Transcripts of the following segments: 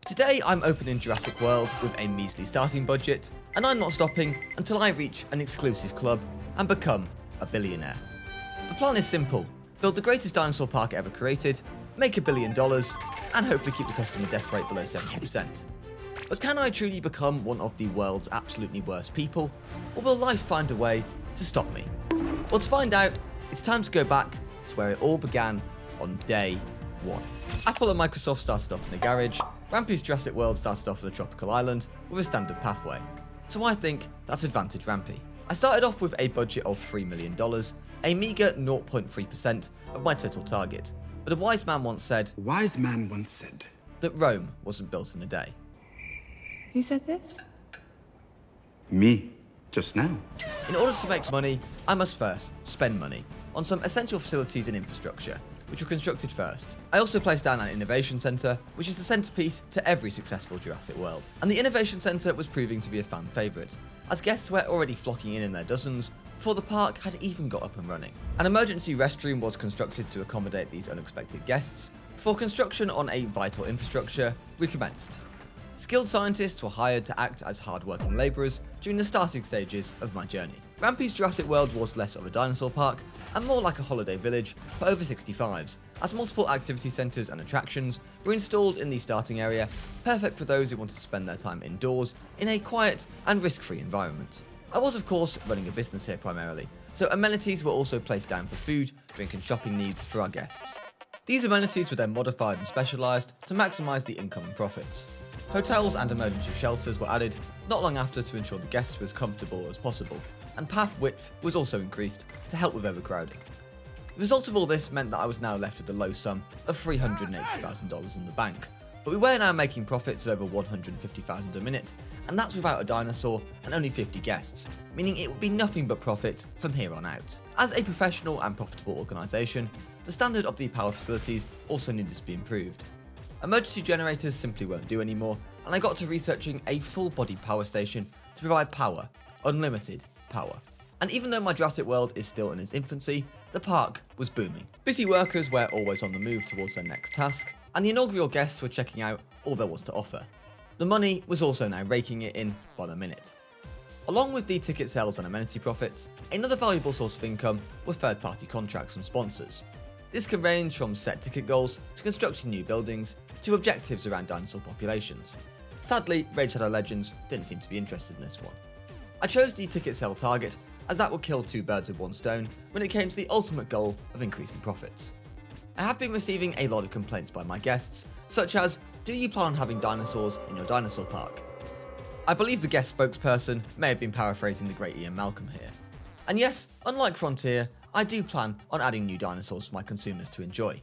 Today I'm opening Jurassic World with a measly starting budget, and I'm not stopping until I reach an exclusive club and become a billionaire. The plan is simple: build the greatest dinosaur park ever created, make $1 billion, and hopefully keep the customer death rate below 70%. But can I truly become one of the world's absolutely worst people, or will life find a way to stop me? Well, to find out, it's time to go back to where it all began on day one. Apple and Microsoft started off in a garage. Rampy's Jurassic World started off with a tropical island with a standard pathway. So I think that's advantage Rampy. I started off with a budget of $3 million, a meager 0.3% of my total target. But a wise man once said that Rome wasn't built in a day. Who said this? Me, just now. In order to make money, I must first spend money on some essential facilities and infrastructure, which were constructed first. I also placed down an innovation centre, which is the centrepiece to every successful Jurassic World. And the innovation centre was proving to be a fan favourite, as guests were already flocking in their dozens before the park had even got up and running. An emergency restroom was constructed to accommodate these unexpected guests, before construction on a vital infrastructure recommenced. Skilled scientists were hired to act as hard-working labourers during the starting stages of my journey. Rampy's Jurassic World was less of a dinosaur park and more like a holiday village for over 65s, as multiple activity centres and attractions were installed in the starting area, perfect for those who wanted to spend their time indoors in a quiet and risk-free environment. I was of course running a business here primarily, so amenities were also placed down for food, drink and shopping needs for our guests. These amenities were then modified and specialised to maximise the income and profits. Hotels and emergency shelters were added not long after to ensure the guests were as comfortable as possible, and path width was also increased to help with overcrowding. The result of all this meant that I was now left with the low sum of $380,000 in the bank, but we were now making profits of over $150,000 a minute, and that's without a dinosaur and only 50 guests, meaning it would be nothing but profit from here on out. As a professional and profitable organisation, the standard of the power facilities also needed to be improved. Emergency generators simply won't do anymore, and I got to researching a full-body power station to provide power, unlimited power. And even though my Jurassic World is still in its infancy, the park was booming. Busy workers were always on the move towards their next task, and the inaugural guests were checking out all there was to offer. The money was also now raking it in by the minute. Along with the ticket sales and amenity profits, another valuable source of income were third-party contracts from sponsors. This can range from set ticket goals to constructing new buildings to objectives around dinosaur populations. Sadly, Raid Shadow Legends didn't seem to be interested in this one. I chose the ticket sale target as that would kill two birds with one stone when it came to the ultimate goal of increasing profits. I have been receiving a lot of complaints by my guests, such as, do you plan on having dinosaurs in your dinosaur park? I believe the guest spokesperson may have been paraphrasing the great Ian Malcolm here. And yes, unlike Frontier, I do plan on adding new dinosaurs for my consumers to enjoy.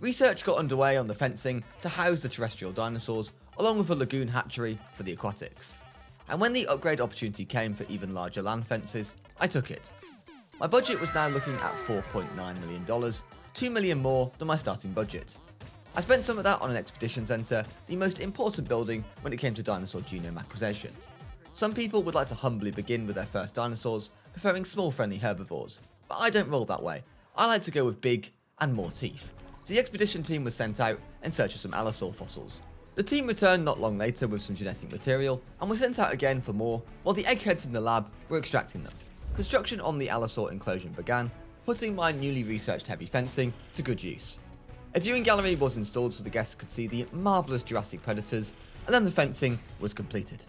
Research got underway on the fencing to house the terrestrial dinosaurs, along with a lagoon hatchery for the aquatics. And when the upgrade opportunity came for even larger land fences, I took it. My budget was now looking at $4.9 million, $2 million more than my starting budget. I spent some of that on an expedition centre, the most important building when it came to dinosaur genome acquisition. Some people would like to humbly begin with their first dinosaurs, preferring small friendly herbivores, but I don't roll that way. I like to go with big and more teeth. So the expedition team was sent out in search of some Allosaur fossils. The team returned not long later with some genetic material, and were sent out again for more, while the eggheads in the lab were extracting them. Construction on the Allosaur enclosure began, putting my newly researched heavy fencing to good use. A viewing gallery was installed so the guests could see the marvellous Jurassic predators, and then the fencing was completed.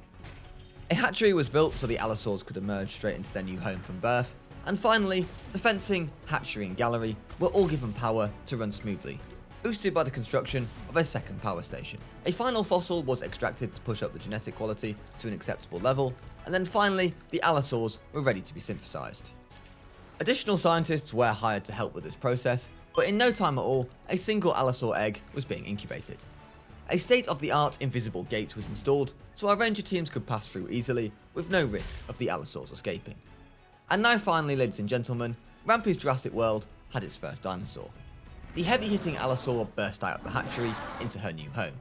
A hatchery was built so the Allosaurs could emerge straight into their new home from birth, and finally, the fencing, hatchery and gallery were all given power to run smoothly, boosted by the construction of a second power station. A final fossil was extracted to push up the genetic quality to an acceptable level, and then finally, the Allosaurs were ready to be synthesized. Additional scientists were hired to help with this process, but in no time at all, a single Allosaur egg was being incubated. A state-of-the-art invisible gate was installed so our ranger teams could pass through easily with no risk of the Allosaurs escaping. And now finally, ladies and gentlemen, Rampy's Jurassic World had its first dinosaur. The heavy-hitting Allosaur burst out of the hatchery into her new home.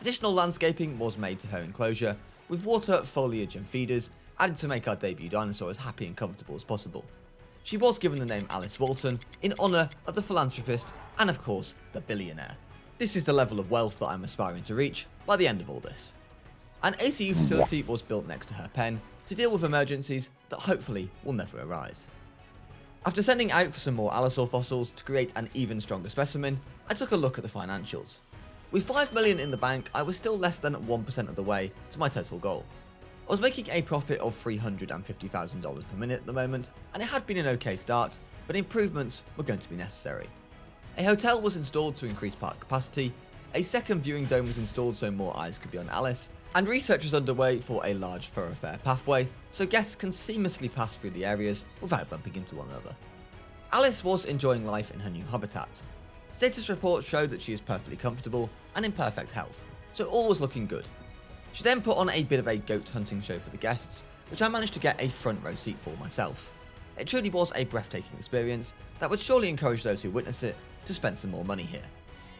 Additional landscaping was made to her enclosure, with water, foliage and feeders added to make our debut dinosaur as happy and comfortable as possible. She was given the name Alice Walton in honour of the philanthropist and of course the billionaire. This is the level of wealth that I'm aspiring to reach, by the end of all this. An ACU facility was built next to her pen to deal with emergencies that hopefully will never arise. After sending out for some more Allosaur fossils to create an even stronger specimen, I took a look at the financials. With 5 million in the bank, I was still less than 1% of the way to my total goal. I was making a profit of $350,000 per minute at the moment, and it had been an okay start, but improvements were going to be necessary. A hotel was installed to increase park capacity, a second viewing dome was installed so more eyes could be on Alice, and research was underway for a large thoroughfare pathway so guests can seamlessly pass through the areas without bumping into one another. Alice was enjoying life in her new habitat. Status reports showed that she is perfectly comfortable and in perfect health, so all was looking good. She then put on a bit of a goat hunting show for the guests, which I managed to get a front row seat for myself. It truly was a breathtaking experience that would surely encourage those who witness it to spend some more money here.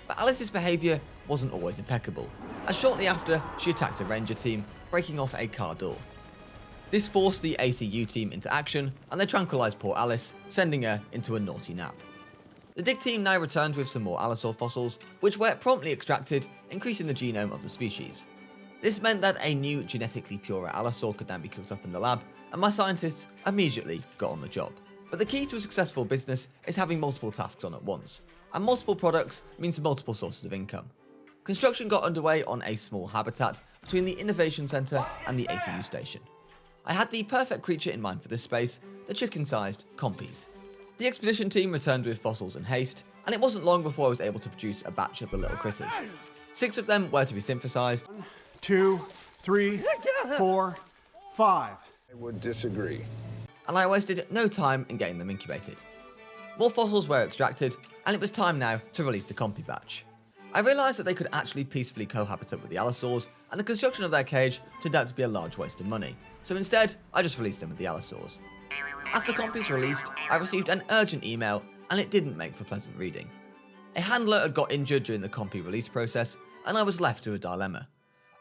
But Alice's behaviour wasn't always impeccable, as shortly after she attacked a ranger team, breaking off a car door. This forced the ACU team into action, and they tranquilised poor Alice, sending her into a naughty nap. The dig team now returned with some more Allosaur fossils, which were promptly extracted, increasing the genome of the species. This meant that a new genetically purer Allosaur could now be cooked up in the lab, and my scientists immediately got on the job. But the key to a successful business is having multiple tasks on at once, and multiple products means multiple sources of income. Construction got underway on a small habitat between the Innovation Centre and the ACU station. I had the perfect creature in mind for this space, the chicken-sized Compies. The expedition team returned with fossils in haste, and it wasn't long before I was able to produce a batch of the little critters. 6 of them were to be synthesized. 1, 2, 3, 4, 5. I would disagree. And I wasted no time in getting them incubated. More fossils were extracted, and it was time now to release the Compie batch. I realised that they could actually peacefully cohabitate with the Allosaurs, and the construction of their cage turned out to be a large waste of money, so instead I just released them with the Allosaurs. As the Compies released, I received an urgent email, and it didn't make for pleasant reading. A handler had got injured during the Compie release process, and I was left to a dilemma.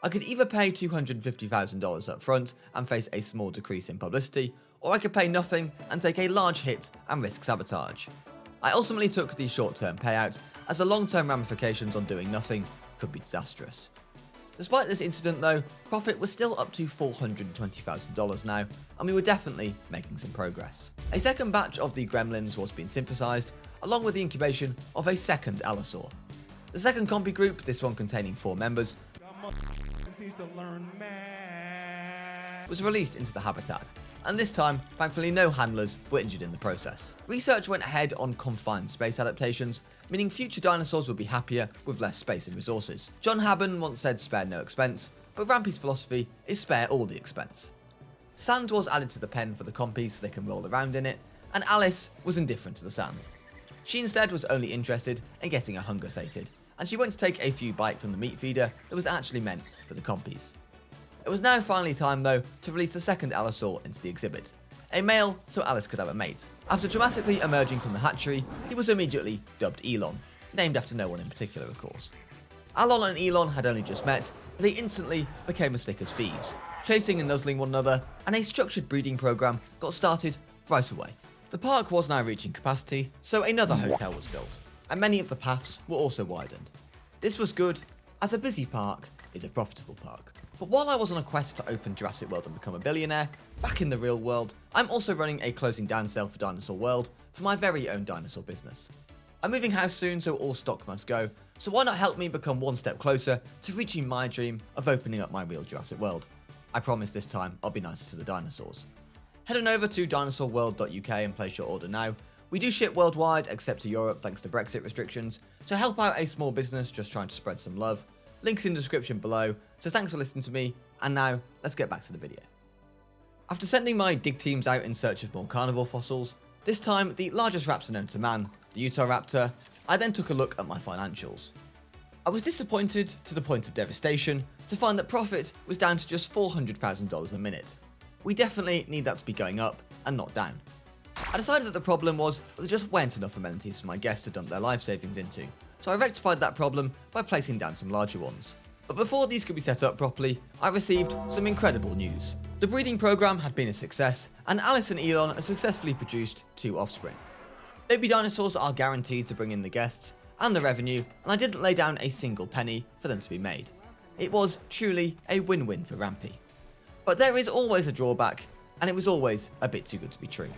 I could either pay $250,000 up front and face a small decrease in publicity, or I could pay nothing and take a large hit and risk sabotage. I ultimately took the short-term payout, as the long-term ramifications on doing nothing could be disastrous. Despite this incident though, profit was still up to $420,000 now, and we were definitely making some progress. A second batch of the gremlins was being synthesized, along with the incubation of a second Allosaur. The second Compie group, this one containing 4 members, was released into the habitat, and this time, thankfully no handlers were injured in the process. Research went ahead on confined space adaptations, meaning future dinosaurs would be happier with less space and resources. John Habban once said spare no expense, but Rampy's philosophy is spare all the expense. Sand was added to the pen for the Compies so they can roll around in it, and Alice was indifferent to the sand. She instead was only interested in getting her hunger sated, and she went to take a few bites from the meat feeder that was actually meant for the Compies. It was now finally time though to release the second Allosaur into the exhibit. A male so Alice could have a mate. After dramatically emerging from the hatchery, he was immediately dubbed Elon, named after no one in particular of course. Alon and Elon had only just met, but they instantly became as thick as thieves, chasing and nuzzling one another, and a structured breeding program got started right away. The park was now reaching capacity, so another hotel was built, and many of the paths were also widened. This was good, as a busy park is a profitable park. But while I was on a quest to open Jurassic World and become a billionaire, back in the real world, I'm also running a closing down sale for Dinosaur World for my very own dinosaur business. I'm moving house soon, so all stock must go, so why not help me become one step closer to reaching my dream of opening up my real Jurassic World? I promise this time I'll be nicer to the dinosaurs. Head on over to dinosaurworld.uk and place your order now. We do ship worldwide except to Europe thanks to Brexit restrictions, so help out a small business just trying to spread some love. Links in the description below, so thanks for listening to me, and now let's get back to the video. After sending my dig teams out in search of more carnivore fossils, this time the largest raptor known to man, the Utah Raptor, I then took a look at my financials. I was disappointed to the point of devastation to find that profit was down to just $400,000 a minute. We definitely need that to be going up and not down. I decided that the problem was that there just weren't enough amenities for my guests to dump their life savings into, so I rectified that problem by placing down some larger ones. But before these could be set up properly, I received some incredible news. The breeding program had been a success, and Alice and Elon had successfully produced 2 offspring. Baby dinosaurs are guaranteed to bring in the guests and the revenue, and I didn't lay down a single penny for them to be made. It was truly a win-win for Rampy. But there is always a drawback, and it was always a bit too good to be true.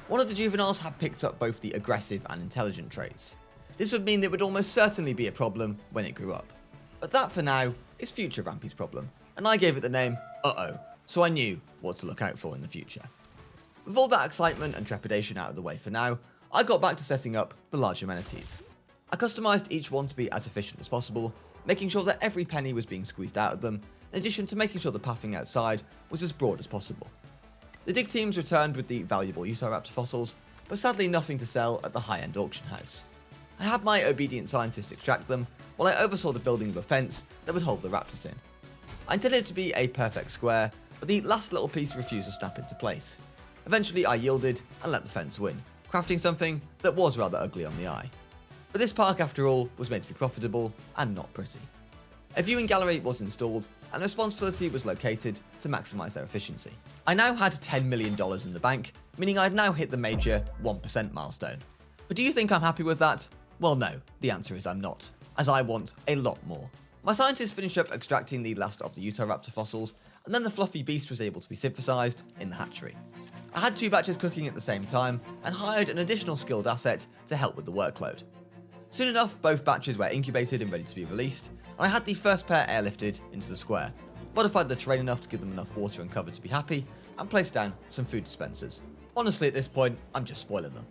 One of the juveniles had picked up both the aggressive and intelligent traits. This would mean there would almost certainly be a problem when it grew up. But that for now is future Rampy's problem, and I gave it the name Uh-oh, so I knew what to look out for in the future. With all that excitement and trepidation out of the way for now, I got back to setting up the large amenities. I customised each one to be as efficient as possible, making sure that every penny was being squeezed out of them, in addition to making sure the pathing outside was as broad as possible. The dig teams returned with the valuable Utahraptor fossils, but sadly nothing to sell at the high-end auction house. I had my obedient scientist extract them, while I oversaw the building of a fence that would hold the raptors in. I intended it to be a perfect square, but the last little piece refused to snap into place. Eventually I yielded and let the fence win, crafting something that was rather ugly on the eye. But this park, after all, was meant to be profitable and not pretty. A viewing gallery was installed, and a response facility was located to maximise their efficiency. I now had $10 million in the bank, meaning I had now hit the major 1% milestone. But do you think I'm happy with that? Well no, the answer is I'm not, as I want a lot more. My scientists finished up extracting the last of the Utahraptor fossils, and then the fluffy beast was able to be synthesized in the hatchery. I had 2 batches cooking at the same time, and hired an additional skilled asset to help with the workload. Soon enough, both batches were incubated and ready to be released, and I had the first pair airlifted into the square, modified the terrain enough to give them enough water and cover to be happy, and placed down some food dispensers. Honestly, at this point, I'm just spoiling them.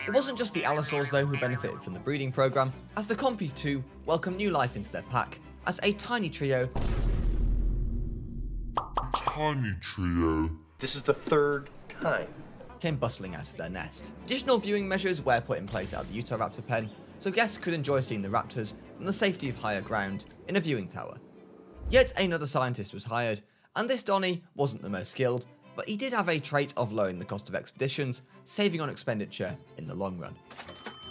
It wasn't just the Allosaurs though who benefited from the breeding program, as the Compies too welcomed new life into their pack as a tiny trio. This is the 3rd time. Came bustling out of their nest. Additional viewing measures were put in place at the Utahraptor pen, so guests could enjoy seeing the raptors from the safety of higher ground in a viewing tower. Yet another scientist was hired, and this Donnie wasn't the most skilled, but he did have a trait of lowering the cost of expeditions, saving on expenditure in the long run.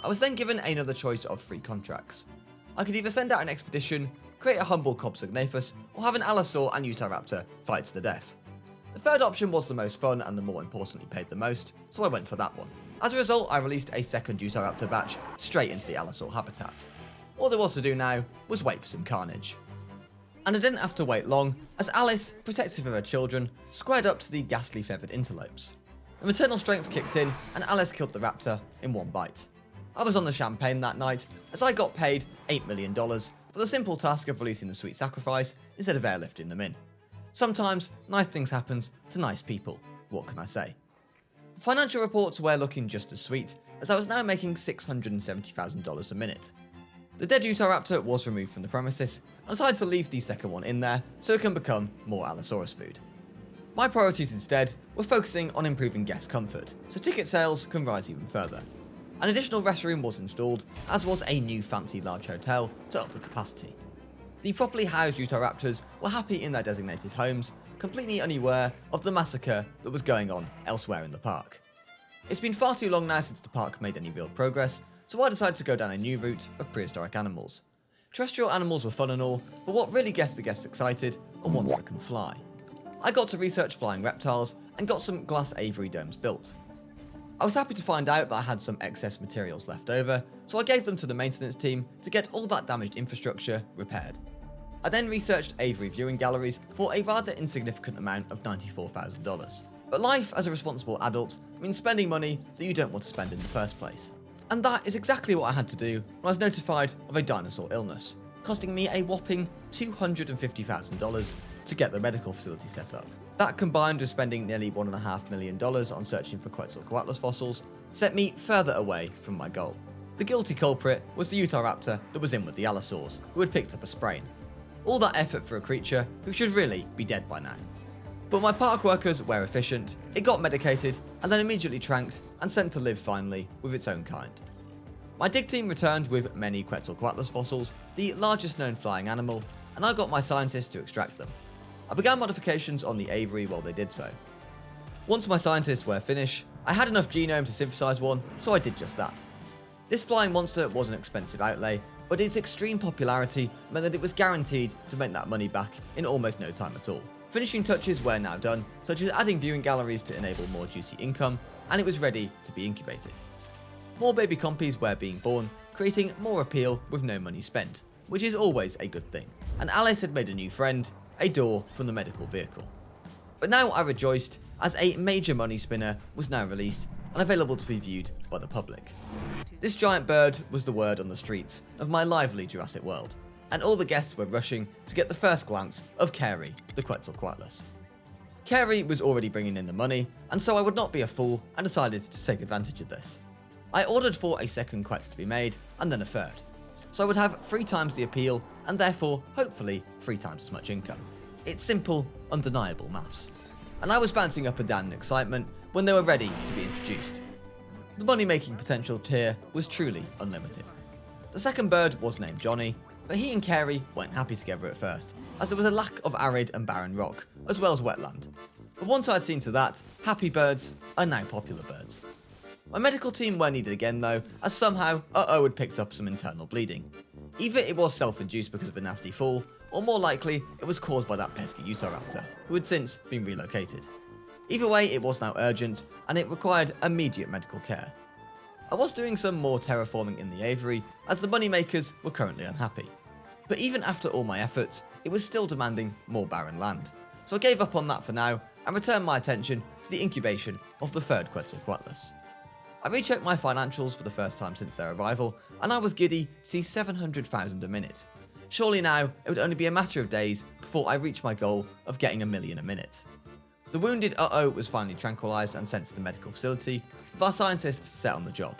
I was then given another choice of 3 contracts. I could either send out an expedition, create a humble Compsognathus, or have an Allosaur and Utahraptor fight to the death. The third option was the most fun and the more importantly paid the most, so I went for that one. As a result, I released a second Utahraptor batch straight into the Allosaur habitat. All there was to do now was wait for some carnage. And I didn't have to wait long, as Alice, protective of her children, squared up to the ghastly feathered interlopes. The maternal strength kicked in, and Alice killed the raptor in one bite. I was on the champagne that night, as I got paid $8 million for the simple task of releasing the sweet sacrifice instead of airlifting them in. Sometimes, nice things happen to nice people, what can I say? The financial reports were looking just as sweet, as I was now making $670,000 a minute. The dead Utahraptor was removed from the premises, and I decided to leave the second one in there so it can become more Allosaurus food. My priorities instead were focusing on improving guest comfort, so ticket sales can rise even further. An additional restroom was installed, as was a new fancy large hotel to up the capacity. The properly housed Utahraptors were happy in their designated homes, completely unaware of the massacre that was going on elsewhere in the park. It's been far too long now since the park made any real progress, so I decided to go down a new route of prehistoric animals. Terrestrial animals were fun and all, but what really gets the guests excited are ones that can fly. I got to research flying reptiles and got some glass aviary domes built. I was happy to find out that I had some excess materials left over, so I gave them to the maintenance team to get all that damaged infrastructure repaired. I then researched aviary viewing galleries for a rather insignificant amount of $94,000. But life as a responsible adult means spending money that you don't want to spend in the first place. And that is exactly what I had to do when I was notified of a dinosaur illness, costing me a whopping $250,000 to get the medical facility set up. That, combined with spending nearly $1.5 million on searching for Quetzalcoatlus fossils, set me further away from my goal. The guilty culprit was the Utahraptor that was in with the Allosaurs, who had picked up a sprain. All that effort for a creature who should really be dead by now. But my park workers were efficient, it got medicated, and then immediately tranked and sent to live finally with its own kind. My dig team returned with many Quetzalcoatlus fossils, the largest known flying animal, and I got my scientists to extract them. I began modifications on the aviary while they did so. Once my scientists were finished, I had enough genome to synthesize one, so I did just that. This flying monster was an expensive outlay, but its extreme popularity meant that it was guaranteed to make that money back in almost no time at all. Finishing touches were now done, such as adding viewing galleries to enable more juicy income, and it was ready to be incubated. More baby Compies were being born, creating more appeal with no money spent, which is always a good thing. and Alice had made a new friend, a door from the medical vehicle. But now I rejoiced as a major money spinner was now released and available to be viewed by the public. This giant bird was the word on the streets of my lively Jurassic World, and all the guests were rushing to get the first glance of Carey, the Quetzalcoatlus. Carey was already bringing in the money, and so I would not be a fool and decided to take advantage of this. I ordered for a second Quetz to be made, and then a third, so I would have 3 times the appeal, and therefore, hopefully, 3 times as much income. It's simple, undeniable maths. And I was bouncing up and down in excitement when they were ready to be introduced. The money-making potential here was truly unlimited. The second bird was named Johnny, but he and Carey weren't happy together at first, as there was a lack of arid and barren rock, as well as wetland. But once I had seen to that, happy birds are now popular birds. My medical team were needed again though, as somehow had picked up some internal bleeding. Either it was self-induced because of a nasty fall, or more likely it was caused by that pesky Utah raptor, who had since been relocated. Either way, it was now urgent, and it required immediate medical care. I was doing some more terraforming in the aviary, as the moneymakers were currently unhappy. But even after all my efforts, it was still demanding more barren land, so I gave up on that for now, and returned my attention to the incubation of the third Quetzalcoatlus. I rechecked my financials for the first time since their arrival, and I was giddy to see 700,000 a minute. Surely now, it would only be a matter of days before I reached my goal of getting $1 million a minute. The wounded was finally tranquilized and sent to the medical facility, with our scientists set on the job.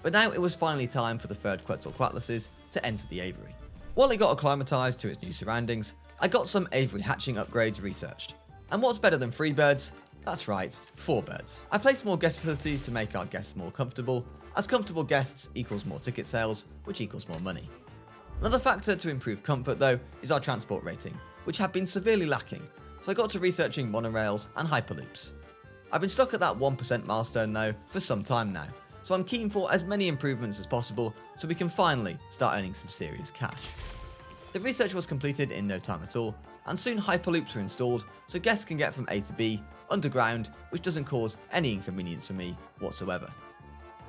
But now it was finally time for the third Quetzalcoatluses to enter the aviary. While it got acclimatized to its new surroundings, I got some aviary hatching upgrades researched. And what's better than 3 birds? That's right, 4 birds. I placed more guest facilities to make our guests more comfortable, as comfortable guests equals more ticket sales, which equals more money. Another factor to improve comfort though is our transport rating, which had been severely lacking, so I got to researching monorails and hyperloops. I've been stuck at that 1% milestone though for some time now, so I'm keen for as many improvements as possible so we can finally start earning some serious cash. The research was completed in no time at all, and soon hyperloops were installed so guests can get from A to B underground, which doesn't cause any inconvenience for me whatsoever.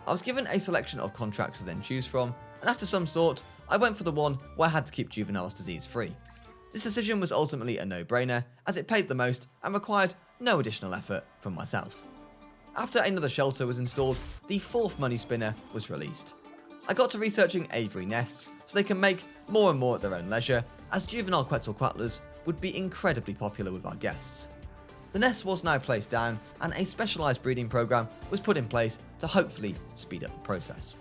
I was given a selection of contracts to then choose from, and after some thought, I went for the one where I had to keep juveniles disease free. This decision was ultimately a no-brainer, as it paid the most and required no additional effort from myself. After another shelter was installed, the 4th money spinner was released. I got to researching aviary nests so they can make more and more at their own leisure, as juvenile Quetzalcoatlus would be incredibly popular with our guests. The nest was now placed down, and a specialised breeding program was put in place to hopefully speed up the process.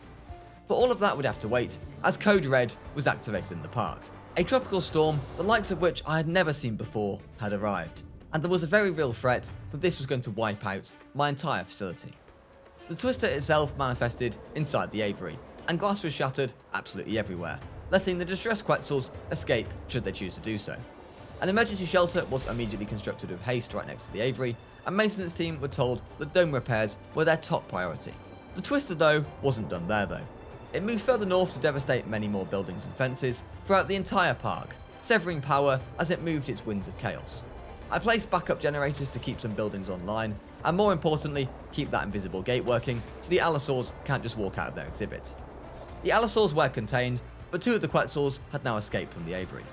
But all of that would have to wait, as Code Red was activated in the park. A tropical storm, the likes of which I had never seen before, had arrived, and there was a very real threat that this was going to wipe out my entire facility. The twister itself manifested inside the aviary, and glass was shattered absolutely everywhere, letting the distressed Quetzals escape should they choose to do so. An emergency shelter was immediately constructed with haste right next to the aviary, and maintenance team were told that dome repairs were their top priority. The twister though wasn't done there though. It moved further north to devastate many more buildings and fences throughout the entire park, severing power as it moved its winds of chaos. I placed backup generators to keep some buildings online, and more importantly, keep that invisible gate working so the Allosaurs can't just walk out of their exhibit. The Allosaurs were contained, but 2 of the Quetzals had now escaped from the aviary.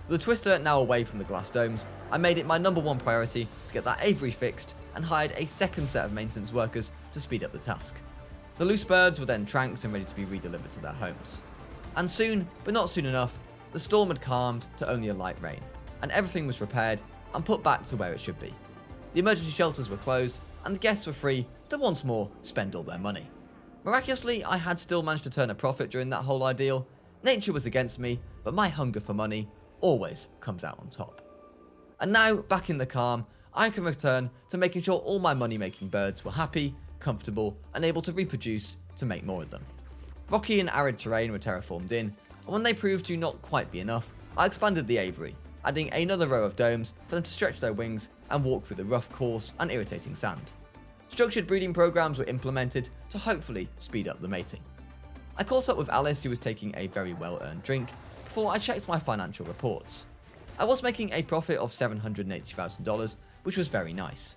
With the twister now away from the glass domes, I made it my #1 priority to get that aviary fixed and hired a second set of maintenance workers to speed up the task. The loose birds were then tranked and ready to be redelivered to their homes. And soon, but not soon enough, the storm had calmed to only a light rain, and everything was repaired and put back to where it should be. The emergency shelters were closed, and the guests were free to once more spend all their money. Miraculously, I had still managed to turn a profit during that whole ordeal. Nature was against me, but my hunger for money always comes out on top. And now, back in the calm, I can return to making sure all my money-making birds were happy, comfortable, and able to reproduce to make more of them. Rocky and arid terrain were terraformed in, and when they proved to not quite be enough, I expanded the aviary, adding another row of domes for them to stretch their wings and walk through the rough, coarse, and irritating sand. Structured breeding programs were implemented to hopefully speed up the mating. I caught up with Alice, who was taking a very well-earned drink, before I checked my financial reports. I was making a profit of $780,000, which was very nice.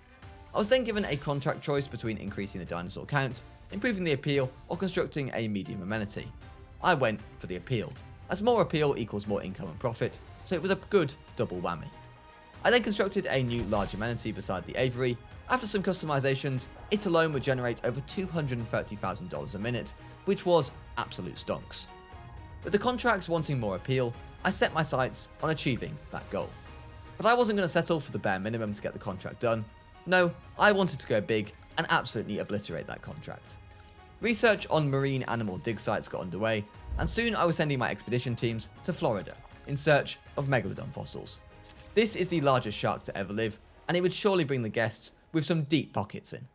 I was then given a contract choice between increasing the dinosaur count, improving the appeal, or constructing a medium amenity. I went for the appeal, as more appeal equals more income and profit, so it was a good double whammy. I then constructed a new large amenity beside the aviary. After some customizations, it alone would generate over $230,000 a minute, which was absolute stonks. With the contracts wanting more appeal, I set my sights on achieving that goal. But I wasn't going to settle for the bare minimum to get the contract done. No, I wanted to go big and absolutely obliterate that contract. Research on marine animal dig sites got underway, and soon I was sending my expedition teams to Florida in search of Megalodon fossils. This is the largest shark to ever live, and it would surely bring the guests with some deep pockets in.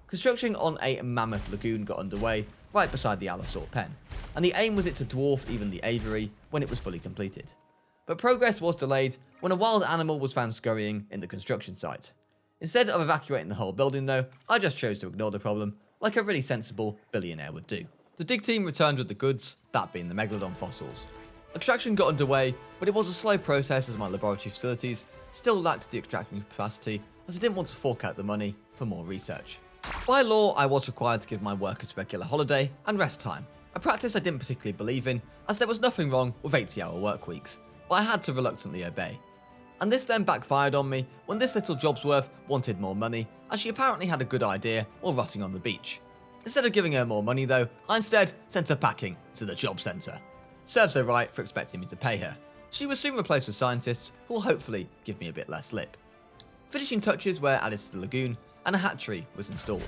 Construction on a mammoth lagoon got underway right beside the Allosaur pen, and the aim was it to dwarf even the aviary when it was fully completed. But progress was delayed when a wild animal was found scurrying in the construction site. Instead of evacuating the whole building though, I just chose to ignore the problem, like a really sensible billionaire would do. The dig team returned with the goods, that being the Megalodon fossils. Extraction got underway, but it was a slow process as my laboratory facilities still lacked the extraction capacity, as I didn't want to fork out the money for more research. By law, I was required to give my workers regular holiday and rest time, a practice I didn't particularly believe in, as there was nothing wrong with 80-hour work weeks, but I had to reluctantly obey. And this then backfired on me when this little Jobsworth wanted more money, as she apparently had a good idea while rotting on the beach. Instead of giving her more money though, I instead sent her packing to the job centre. Serves her right for expecting me to pay her. She was soon replaced with scientists who will hopefully give me a bit less lip. Finishing touches were added to the lagoon, and a hatchery was installed.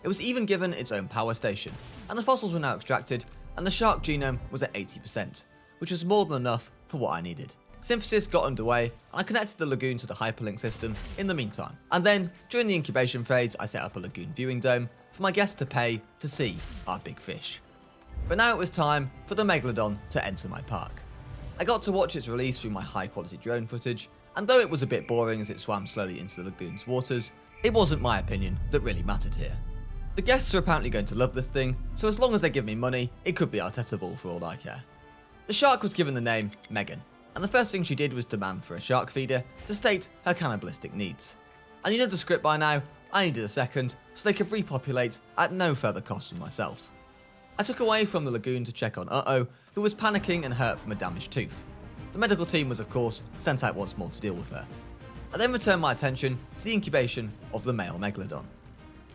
It was even given its own power station, and the fossils were now extracted, and the shark genome was at 80%, which was more than enough for what I needed. Synthesis got underway, and I connected the lagoon to the hyperlink system in the meantime. And then, during the incubation phase, I set up a lagoon viewing dome for my guests to pay to see our big fish. But now it was time for the Megalodon to enter my park. I got to watch its release through my high quality drone footage, and though it was a bit boring as it swam slowly into the lagoon's waters, it wasn't my opinion that really mattered here. The guests are apparently going to love this thing, so as long as they give me money, it could be Arteta-able for all I care. The shark was given the name Megan, and the first thing she did was demand for a shark feeder to state her cannibalistic needs. And you know the script by now, I needed a second so they could repopulate at no further cost to myself. I took away from the lagoon to check on Uh-Oh, who was panicking and hurt from a damaged tooth. The medical team was of course sent out once more to deal with her. I then returned my attention to the incubation of the male Megalodon.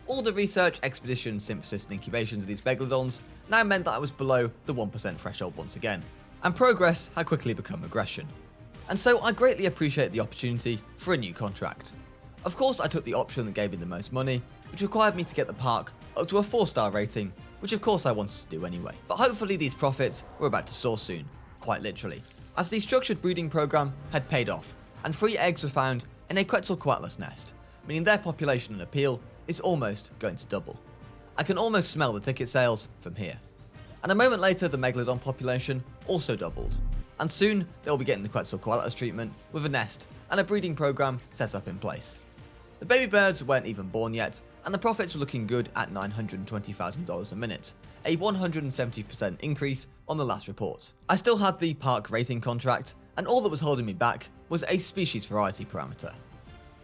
All the research, expedition, synthesis and incubations of these Megalodons now meant that I was below the 1% threshold once again, and progress had quickly become aggression. And so I greatly appreciate the opportunity for a new contract. Of course I took the option that gave me the most money, which required me to get the park up to a 4-star rating, which of course I wanted to do anyway. But hopefully these profits were about to soar soon, quite literally, as the structured breeding program had paid off, and 3 eggs were found in a Quetzalcoatlus nest, meaning their population and appeal is almost going to double. I can almost smell the ticket sales from here. And a moment later the Megalodon population also doubled, and soon they will be getting the Quetzalcoatlus treatment with a nest and a breeding program set up in place. The baby birds weren't even born yet, and the profits were looking good at $920,000 a minute, a 170% increase on the last report. I still had the park rating contract, and all that was holding me back was a species variety parameter.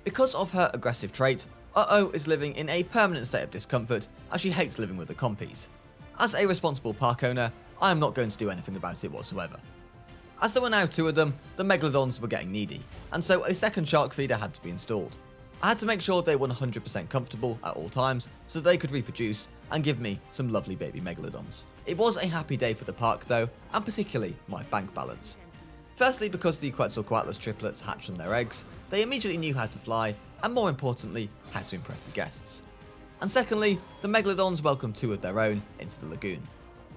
Because of her aggressive trait, Uh-Oh is living in a permanent state of discomfort as she hates living with the Compies. As a responsible park owner, I am not going to do anything about it whatsoever. As there were now 2 of them, the Megalodons were getting needy, and so a second shark feeder had to be installed. I had to make sure they were 100% comfortable at all times so they could reproduce and give me some lovely baby Megalodons. It was a happy day for the park though, and particularly my bank balance. Firstly, because the Quetzalcoatlus triplets hatched from their eggs, they immediately knew how to fly, and more importantly, how to impress the guests. And secondly, the Megalodons welcomed 2 of their own into the lagoon.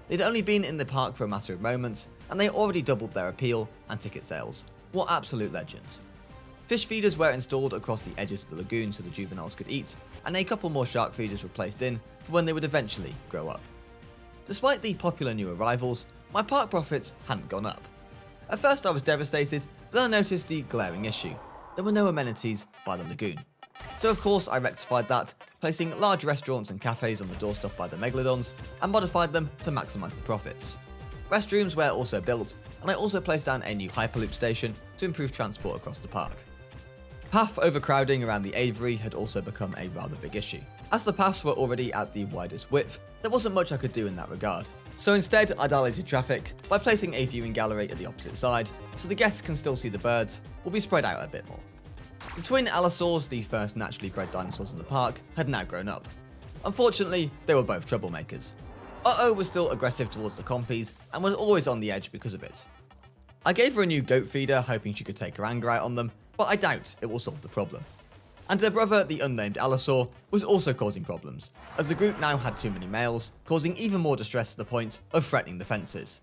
They'd only been in the park for a matter of moments, and they already doubled their appeal and ticket sales. What absolute legends. Fish feeders were installed across the edges of the lagoon so the juveniles could eat, and a couple more shark feeders were placed in for when they would eventually grow up. Despite the popular new arrivals, my park profits hadn't gone up. At first I was devastated, but then I noticed the glaring issue. There were no amenities by the lagoon. So of course I rectified that, placing large restaurants and cafes on the doorstep by the Megalodons, and modified them to maximise the profits. Restrooms were also built, and I also placed down a new Hyperloop station to improve transport across the park. Path overcrowding around the aviary had also become a rather big issue. As the paths were already at the widest width, there wasn't much I could do in that regard. So instead, I dilated traffic by placing a viewing gallery at the opposite side, so the guests can still see the birds, will be spread out a bit more. The twin Allosaurs, the first naturally bred dinosaurs in the park, had now grown up. Unfortunately, they were both troublemakers. Uh-oh was still aggressive towards the Compies and was always on the edge because of it. I gave her a new goat feeder, hoping she could take her anger out on them, but I doubt it will solve the problem. And their brother, the unnamed Allosaur, was also causing problems, as the group now had too many males, causing even more distress to the point of threatening the fences.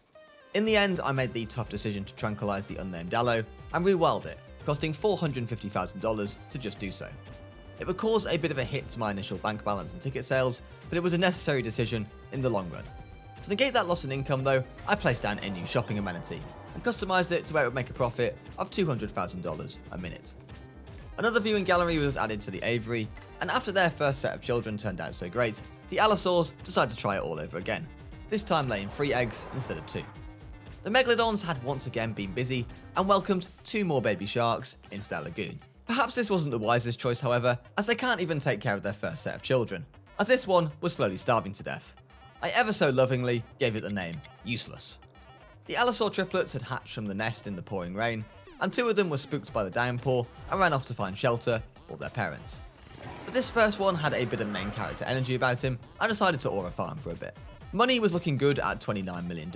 In the end, I made the tough decision to tranquilize the unnamed Allo and rewild it, costing $450,000 to just do so. It would cause a bit of a hit to my initial bank balance and ticket sales, but it was a necessary decision in the long run. To negate that loss in income though, I placed down a new shopping amenity, and customized it to where it would make a profit of $200,000 a minute. Another viewing gallery was added to the aviary, and after their first set of children turned out so great, the Allosaurs decided to try it all over again, this time laying 3 eggs instead of 2. The Megalodons had once again been busy and welcomed 2 more baby sharks into their lagoon. Perhaps this wasn't the wisest choice, however, as they can't even take care of their first set of children, as this one was slowly starving to death. I ever so lovingly gave it the name Useless. The Allosaur triplets had hatched from the nest in the pouring rain, and 2 of them were spooked by the downpour and ran off to find shelter or their parents. But this first one had a bit of main character energy about him and decided to aura farm for a bit. Money was looking good at $29 million,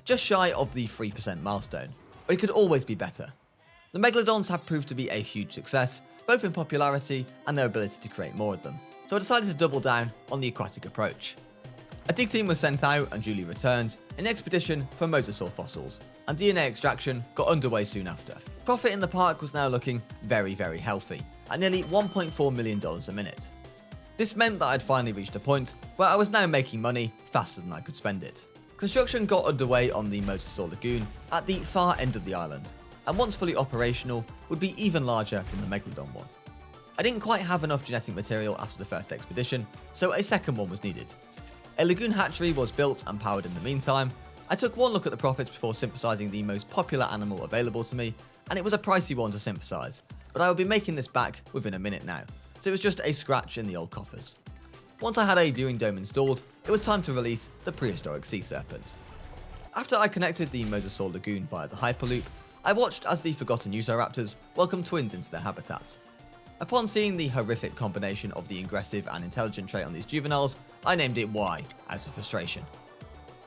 just shy of the 3% milestone, but it could always be better. The Megalodons have proved to be a huge success, both in popularity and their ability to create more of them, so I decided to double down on the aquatic approach. A dig team was sent out and duly returned in an expedition for Mosasaur fossils, and DNA extraction got underway soon after. Profit in the park was now looking very, very healthy, at nearly $1.4 million a minute. This meant that I'd finally reached a point where I was now making money faster than I could spend it. Construction got underway on the Mosasaur lagoon at the far end of the island, and once fully operational, would be even larger than the Megalodon one. I didn't quite have enough genetic material after the first expedition, so a second one was needed. A lagoon hatchery was built and powered in the meantime. I took one look at the profits before synthesizing the most popular animal available to me, and it was a pricey one to synthesize, but I will be making this back within a minute now, so it was just a scratch in the old coffers. Once I had a viewing dome installed, it was time to release the prehistoric sea serpent. After I connected the Mosasaur lagoon via the Hyperloop, I watched as the forgotten Raptors welcomed twins into their habitat. Upon seeing the horrific combination of the aggressive and intelligent trait on these juveniles, I named it Y, out of frustration.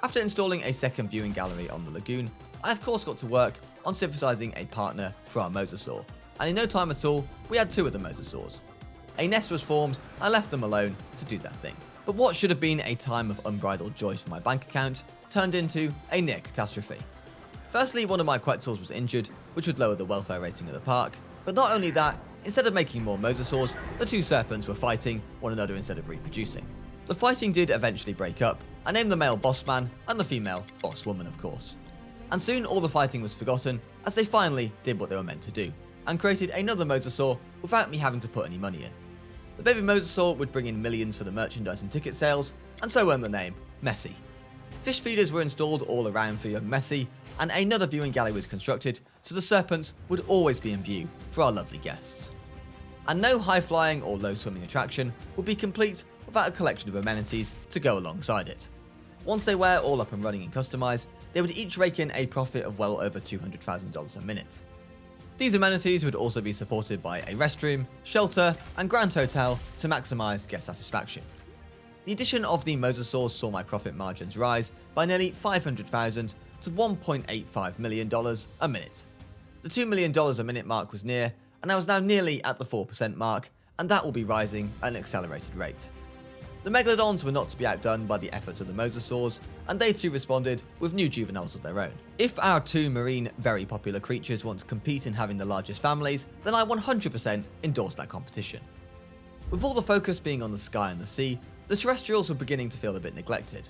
After installing a second viewing gallery on the lagoon, I of course got to work on synthesizing a partner for our Mosasaur, and in no time at all, we had 2 of the Mosasaurs. A nest was formed, and I left them alone to do their thing. But what should have been a time of unbridled joy for my bank account turned into a near catastrophe. Firstly, one of my Quetzals was injured, which would lower the welfare rating of the park, but not only that, instead of making more Mosasaurs, the 2 serpents were fighting one another instead of reproducing. The fighting did eventually break up. I named the male Bossman and the female Bosswoman, of course. And soon all the fighting was forgotten as they finally did what they were meant to do, and created another Mosasaur without me having to put any money in. The baby Mosasaur would bring in millions for the merchandise and ticket sales, and so earned the name Messi. Fish feeders were installed all around for young Messi, and another viewing gallery was constructed so the serpents would always be in view for our lovely guests. And no high-flying or low-swimming attraction would be complete without a collection of amenities to go alongside it. Once they were all up and running and customized, they would each rake in a profit of well over $200,000 a minute. These amenities would also be supported by a restroom, shelter, and grand hotel to maximize guest satisfaction. The addition of the Mosasaurs saw my profit margins rise by nearly $500,000 to $1.85 million a minute. The $2 million a minute mark was near, and I was now nearly at the 4% mark, and that will be rising at an accelerated rate. The Megalodons were not to be outdone by the efforts of the Mosasaurs, and they too responded with new juveniles of their own. If our 2 marine, very popular creatures want to compete in having the largest families, then I 100% endorse that competition. With all the focus being on the sky and the sea, the terrestrials were beginning to feel a bit neglected.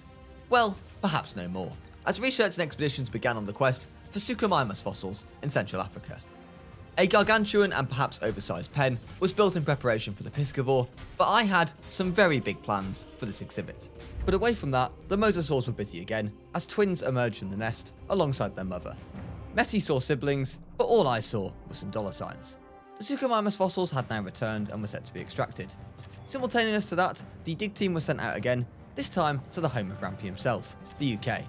Well, perhaps no more, as research and expeditions began on the quest for Suchomimus fossils in Central Africa. A gargantuan and perhaps oversized pen was built in preparation for the piscivore, but I had some very big plans for this exhibit. But away from that, the Mosasaurs were busy again, as twins emerged from the nest alongside their mother. Messi saw siblings, but all I saw were some dollar signs. The Suchomimus fossils had now returned and were set to be extracted. Simultaneous to that, the dig team was sent out again, this time to the home of Rampy himself, the UK.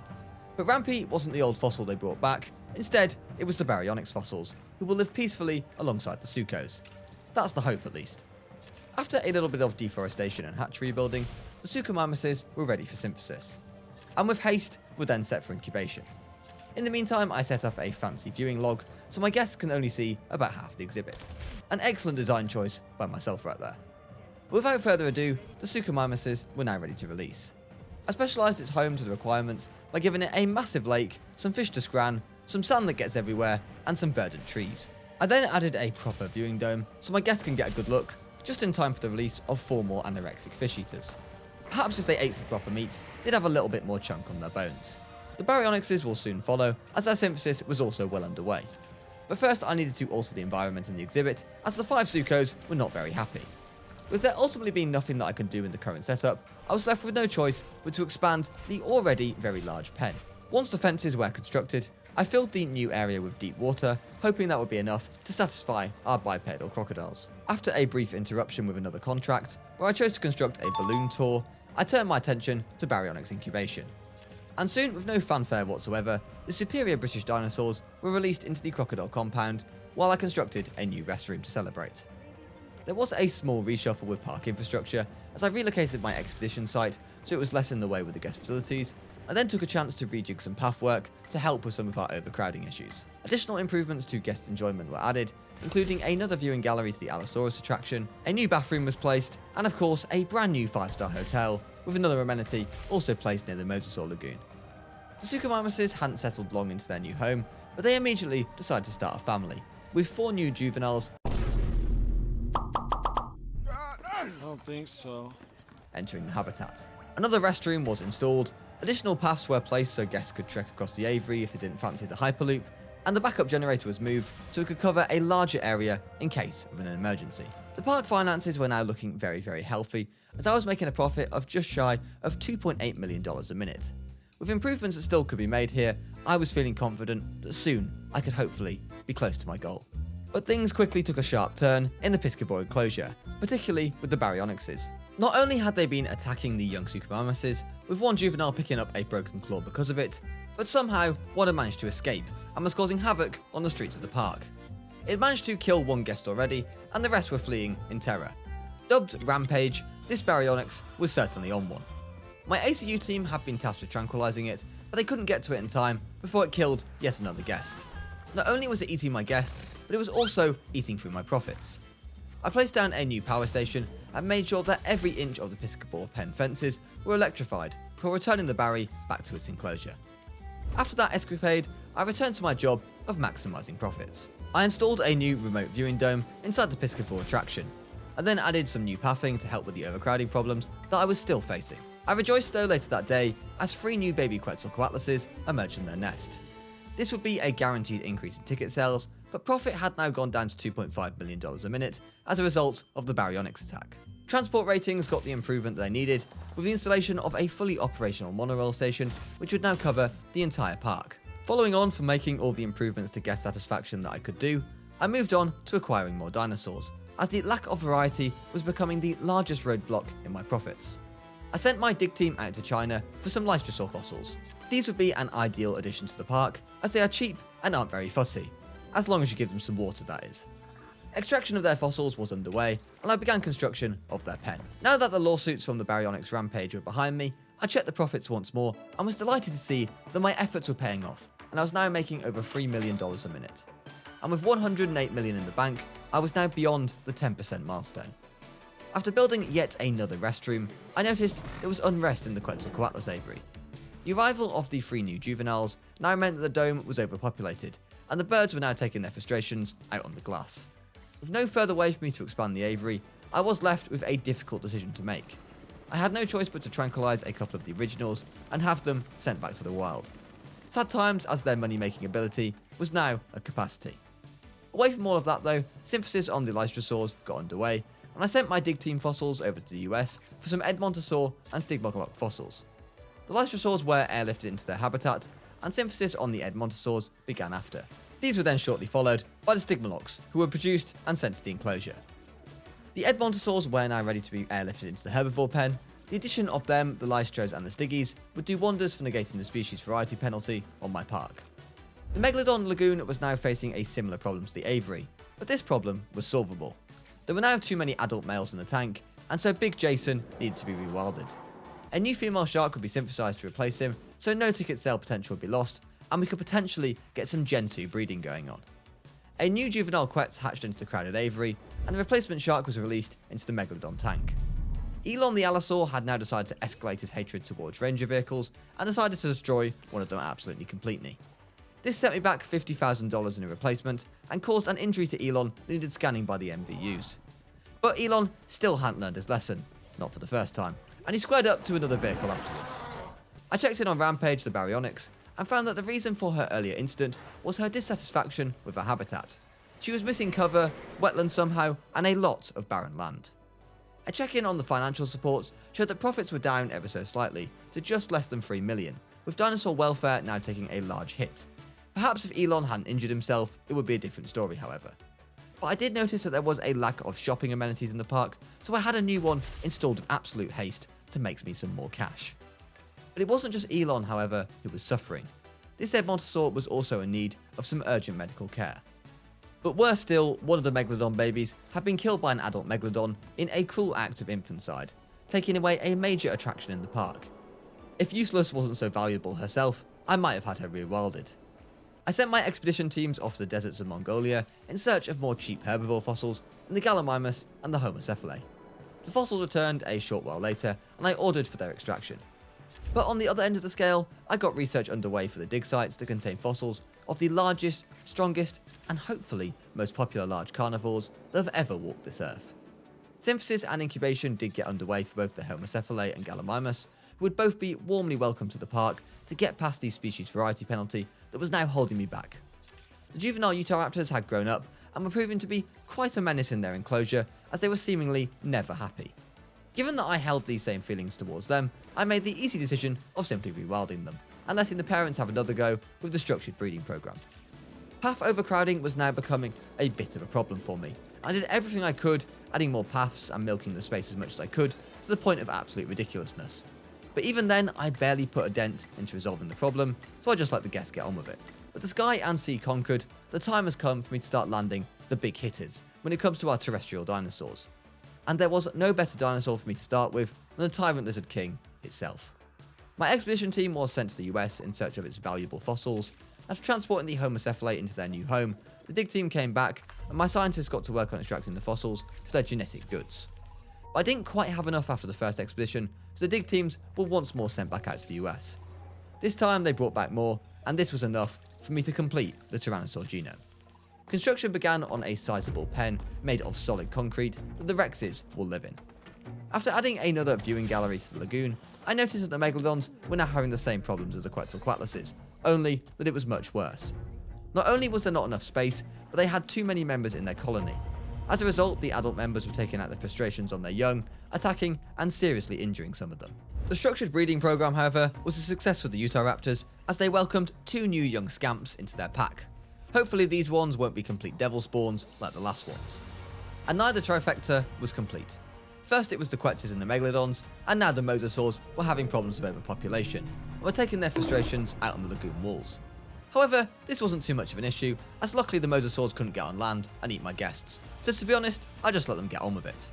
But Rampy wasn't the old fossil they brought back, instead it was the baryonyx fossils, who will live peacefully alongside the Suchos. That's the hope at least. After a little bit of deforestation and hatchery building, the Suchomimuses were ready for synthesis, and with haste were then set for incubation. In the meantime, I set up a fancy viewing log so my guests can only see about half the exhibit. An excellent design choice by myself right there. Without further ado, the Suchomimuses were now ready to release. I specialised its home to the requirements by giving it a massive lake, some fish to scran, some sand that gets everywhere, and some verdant trees. I then added a proper viewing dome so my guests can get a good look, just in time for the release of 4 more anorexic fish eaters. Perhaps if they ate some proper meat, they'd have a little bit more chunk on their bones. The baryonyxes will soon follow, as their synthesis was also well underway. But first I needed to alter the environment in the exhibit, as the 5 Suchos were not very happy. With there ultimately being nothing that I could do in the current setup, I was left with no choice but to expand the already very large pen. Once the fences were constructed, I filled the new area with deep water, hoping that would be enough to satisfy our bipedal crocodiles. After a brief interruption with another contract, where I chose to construct a balloon tour, I turned my attention to baryonyx incubation. And soon, with no fanfare whatsoever, the superior British dinosaurs were released into the crocodile compound, while I constructed a new restroom to celebrate. There was a small reshuffle with park infrastructure, as I relocated my expedition site so it was less in the way with the guest facilities. I then took a chance to rejig some path work to help with some of our overcrowding issues. Additional improvements to guest enjoyment were added, including another viewing gallery to the Allosaurus attraction, a new bathroom was placed, and of course a brand new 5-star hotel, with another amenity also placed near the Mosasaur lagoon. The Suchomimuses hadn't settled long into their new home, but they immediately decided to start a family, with 4 new juveniles I don't think so. entering the habitat. Another restroom was installed, additional paths were placed so guests could trek across the Avery if they didn't fancy the Hyperloop, and the backup generator was moved so it could cover a larger area in case of an emergency. The park finances were now looking very, very healthy, as I was making a profit of just shy of $2.8 million a minute. With improvements that still could be made here, I was feeling confident that soon I could hopefully be close to my goal. But things quickly took a sharp turn in the piscivorous enclosure, particularly with the baryonyxes. Not only had they been attacking the young Suchomimuses, with one juvenile picking up a broken claw because of it, but somehow one had managed to escape and was causing havoc on the streets of the park. It managed to kill 1 guest already, and the rest were fleeing in terror. Dubbed Rampage, this baryonyx was certainly on one. My ACU team had been tasked with tranquilizing it, but they couldn't get to it in time before it killed yet another guest. Not only was it eating my guests, but it was also eating through my profits. I placed down a new power station and made sure that every inch of the piscivorous pen fences were electrified before returning the Barry back to its enclosure. After that escapade, I returned to my job of maximising profits. I installed a new remote viewing dome inside the piscivorous attraction, and then added some new pathing to help with the overcrowding problems that I was still facing. I rejoiced though later that day as 3 new baby Quetzalcoatluses emerged from their nest. This would be a guaranteed increase in ticket sales, but profit had now gone down to $2.5 million a minute as a result of the baryonyx attack. Transport ratings got the improvement they needed with the installation of a fully operational monorail station, which would now cover the entire park. Following on from making all the improvements to guest satisfaction that I could do, I moved on to acquiring more dinosaurs, as the lack of variety was becoming the largest roadblock in my profits. I sent my dig team out to China for some Dinosaur fossils. These would be an ideal addition to the park, as they are cheap and aren't very fussy, as long as you give them some water, that is. Extraction of their fossils was underway, and I began construction of their pen. Now that the lawsuits from the baryonyx Rampage were behind me, I checked the profits once more and was delighted to see that my efforts were paying off, and I was now making over $3 million a minute. And with $108 million in the bank, I was now beyond the 10% milestone. After building yet another restroom, I noticed there was unrest in the Quetzalcoatlus aviary. The arrival of the 3 new juveniles now meant that the dome was overpopulated, and the birds were now taking their frustrations out on the glass. With no further way for me to expand the aviary, I was left with a difficult decision to make. I had no choice but to tranquilize a couple of the originals and have them sent back to the wild. Sad times, as their money-making ability was now at capacity. Away from all of that though, synthesis on the Dinosaurs got underway, and I sent my dig team fossils over to the US for some Edmontosaur and Stigmoglock fossils. The Dinosaurs were airlifted into their habitat, and synthesis on the Edmontosaurs began after. These were then shortly followed by the Stigmalocks, who were produced and sent to the enclosure. The Edmontosaurs were now ready to be airlifted into the herbivore pen, The addition of them, the Lystros and the Stiggies, would do wonders for negating the species variety penalty on my park. The Megalodon lagoon was now facing a similar problem to the Aviary, but this problem was solvable. There were now too many adult males in the tank, and so Big Jason needed to be rewilded. A new female shark would be synthesized to replace him, so no ticket sale potential would be lost, and we could potentially get some Gen 2 breeding going on. A new juvenile Quetz hatched into the crowded Aviary, and the replacement shark was released into the Megalodon tank. Elon the Allosaur had now decided to escalate his hatred towards Ranger vehicles, and decided to destroy one of them absolutely completely. This set me back $50,000 in a replacement, and caused an injury to Elon that needed scanning by the MVUs. But Elon still hadn't learned his lesson, not for the first time, and he squared up to another vehicle afterwards. I checked in on Rampage the Baryonyx, and found that the reason for her earlier incident was her dissatisfaction with her habitat. She was missing cover, wetlands somehow, and a lot of barren land. A check-in on the financial supports showed that profits were down ever so slightly, to just less than 3 million, with dinosaur welfare now taking a large hit. Perhaps if Elon hadn't injured himself, it would be a different story, however. But I did notice that there was a lack of shopping amenities in the park, so I had a new one installed with absolute haste to make me some more cash. But it wasn't just Elon, however, who was suffering. This said Mosasaur was also in need of some urgent medical care. But worse still, one of the Megalodon babies had been killed by an adult Megalodon in a cruel act of infanticide, taking away a major attraction in the park. If Useless wasn't so valuable herself, I might have had her rewilded. I sent my expedition teams off to the deserts of Mongolia in search of more cheap herbivore fossils in the Gallimimus and the Homocephalae. The fossils returned a short while later, and I ordered for their extraction. But on the other end of the scale, I got research underway for the dig sites that contain fossils of the largest, strongest, and hopefully most popular large carnivores that have ever walked this earth. Synthesis and incubation did get underway for both the Homocephalae and Gallimimus, who would both be warmly welcome to the park to get past the species variety penalty that was now holding me back. The juvenile Raptors had grown up and were proving to be quite a menace in their enclosure, as they were seemingly never happy. Given that I held these same feelings towards them, I made the easy decision of simply rewilding them, and letting the parents have another go with the structured breeding program. Path overcrowding was now becoming a bit of a problem for me. I did everything I could, adding more paths and milking the space as much as I could, to the point of absolute ridiculousness. But even then, I barely put a dent into resolving the problem, so I just let the guests get on with it. But the sky and sea conquered, the time has come for me to start landing the big hitters when it comes to our terrestrial dinosaurs. And there was no better dinosaur for me to start with than the Tyrant Lizard King itself. My expedition team was sent to the US in search of its valuable fossils. After transporting the Homocephalae into their new home, the dig team came back, and my scientists got to work on extracting the fossils for their genetic goods. But I didn't quite have enough after the first expedition, so the dig teams were once more sent back out to the US. This time they brought back more, and this was enough for me to complete the Tyrannosaur genome. Construction began on a sizable pen made of solid concrete that the Rexes will live in. After adding another viewing gallery to the lagoon, I noticed that the Megalodons were now having the same problems as the Quetzalcoatluses, only that it was much worse. Not only was there not enough space, but they had too many members in their colony. As a result, the adult members were taking out their frustrations on their young, attacking and seriously injuring some of them. The structured breeding program, however, was a success for the Raptors, as they welcomed 2 new young scamps into their pack. Hopefully these ones won't be complete devil spawns like the last ones. And neither trifecta was complete. First it was the Quetzes and the Megalodons, and now the Mosasaurs were having problems with overpopulation, and were taking their frustrations out on the lagoon walls. However, this wasn't too much of an issue, as luckily the Mosasaurs couldn't get on land and eat my guests, so to be honest, I just let them get on with it.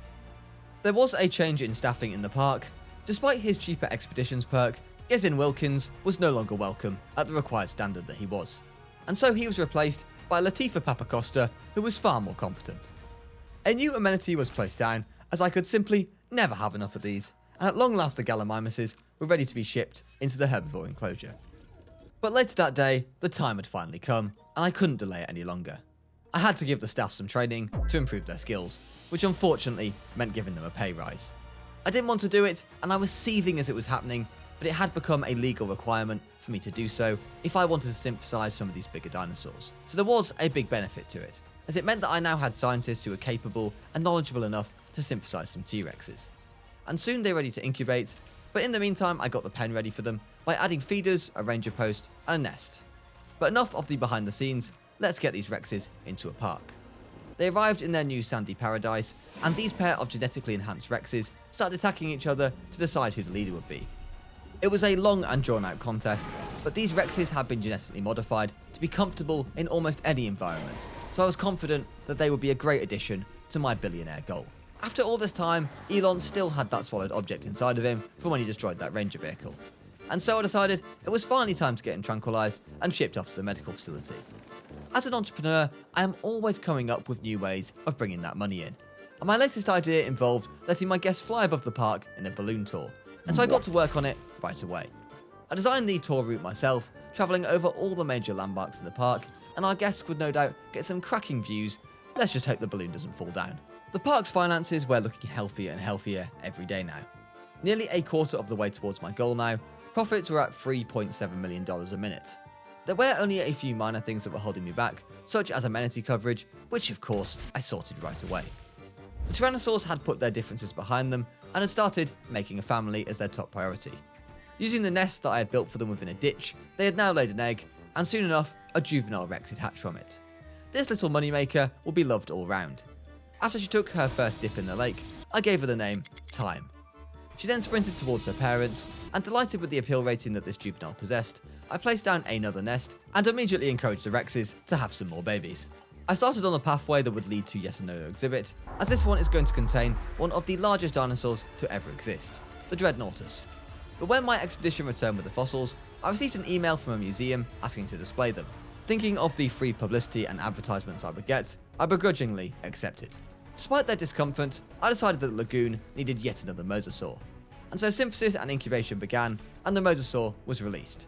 There was a change in staffing in the park. Despite his cheaper expeditions perk, Gezin Wilkins was no longer welcome at the required standard that he was, and so he was replaced by Latifa Papacosta, who was far more competent. A new amenity was placed down, as I could simply never have enough of these, and at long last the Gallimimuses were ready to be shipped into the herbivore enclosure. But later that day, the time had finally come, and I couldn't delay it any longer. I had to give the staff some training to improve their skills, which unfortunately meant giving them a pay rise. I didn't want to do it, and I was seething as it was happening, but it had become a legal requirement for me to do so if I wanted to synthesize some of these bigger dinosaurs. So there was a big benefit to it, as it meant that I now had scientists who were capable and knowledgeable enough to synthesize some T-Rexes. And soon they were ready to incubate, but in the meantime I got the pen ready for them by adding feeders, a ranger post, and a nest. But enough of the behind the scenes, let's get these Rexes into a park. They arrived in their new sandy paradise, and these pair of genetically enhanced Rexes started attacking each other to decide who the leader would be. It was a long and drawn out contest, but these Rexes had been genetically modified to be comfortable in almost any environment, so I was confident that they would be a great addition to my billionaire goal. After all this time, Elon still had that swallowed object inside of him from when he destroyed that Ranger vehicle. And so I decided it was finally time to get him tranquilized and shipped off to the medical facility. As an entrepreneur, I am always coming up with new ways of bringing that money in. And my latest idea involved letting my guests fly above the park in a balloon tour, and so I got to work on it right away. I designed the tour route myself, travelling over all the major landmarks in the park, and our guests would no doubt get some cracking views. Let's just hope the balloon doesn't fall down. The park's finances were looking healthier and healthier every day now. Nearly a quarter of the way towards my goal now, profits were at $3.7 million a minute. There were only a few minor things that were holding me back, such as amenity coverage, which of course I sorted right away. The Tyrannosaurs had put their differences behind them and had started making a family as their top priority. Using the nest that I had built for them within a ditch, they had now laid an egg, and soon enough, a juvenile Rex had hatched from it. This little moneymaker will be loved all round. After she took her first dip in the lake, I gave her the name Time. She then sprinted towards her parents, and delighted with the appeal rating that this juvenile possessed, I placed down another nest and immediately encouraged the Rexes to have some more babies. I started on a pathway that would lead to yet another exhibit, as this one is going to contain one of the largest dinosaurs to ever exist, the Dreadnoughtus. But when my expedition returned with the fossils, I received an email from a museum asking to display them. Thinking of the free publicity and advertisements I would get, I begrudgingly accepted. Despite their discomfort, I decided that the lagoon needed yet another Mosasaur. And so synthesis and incubation began, and the Mosasaur was released.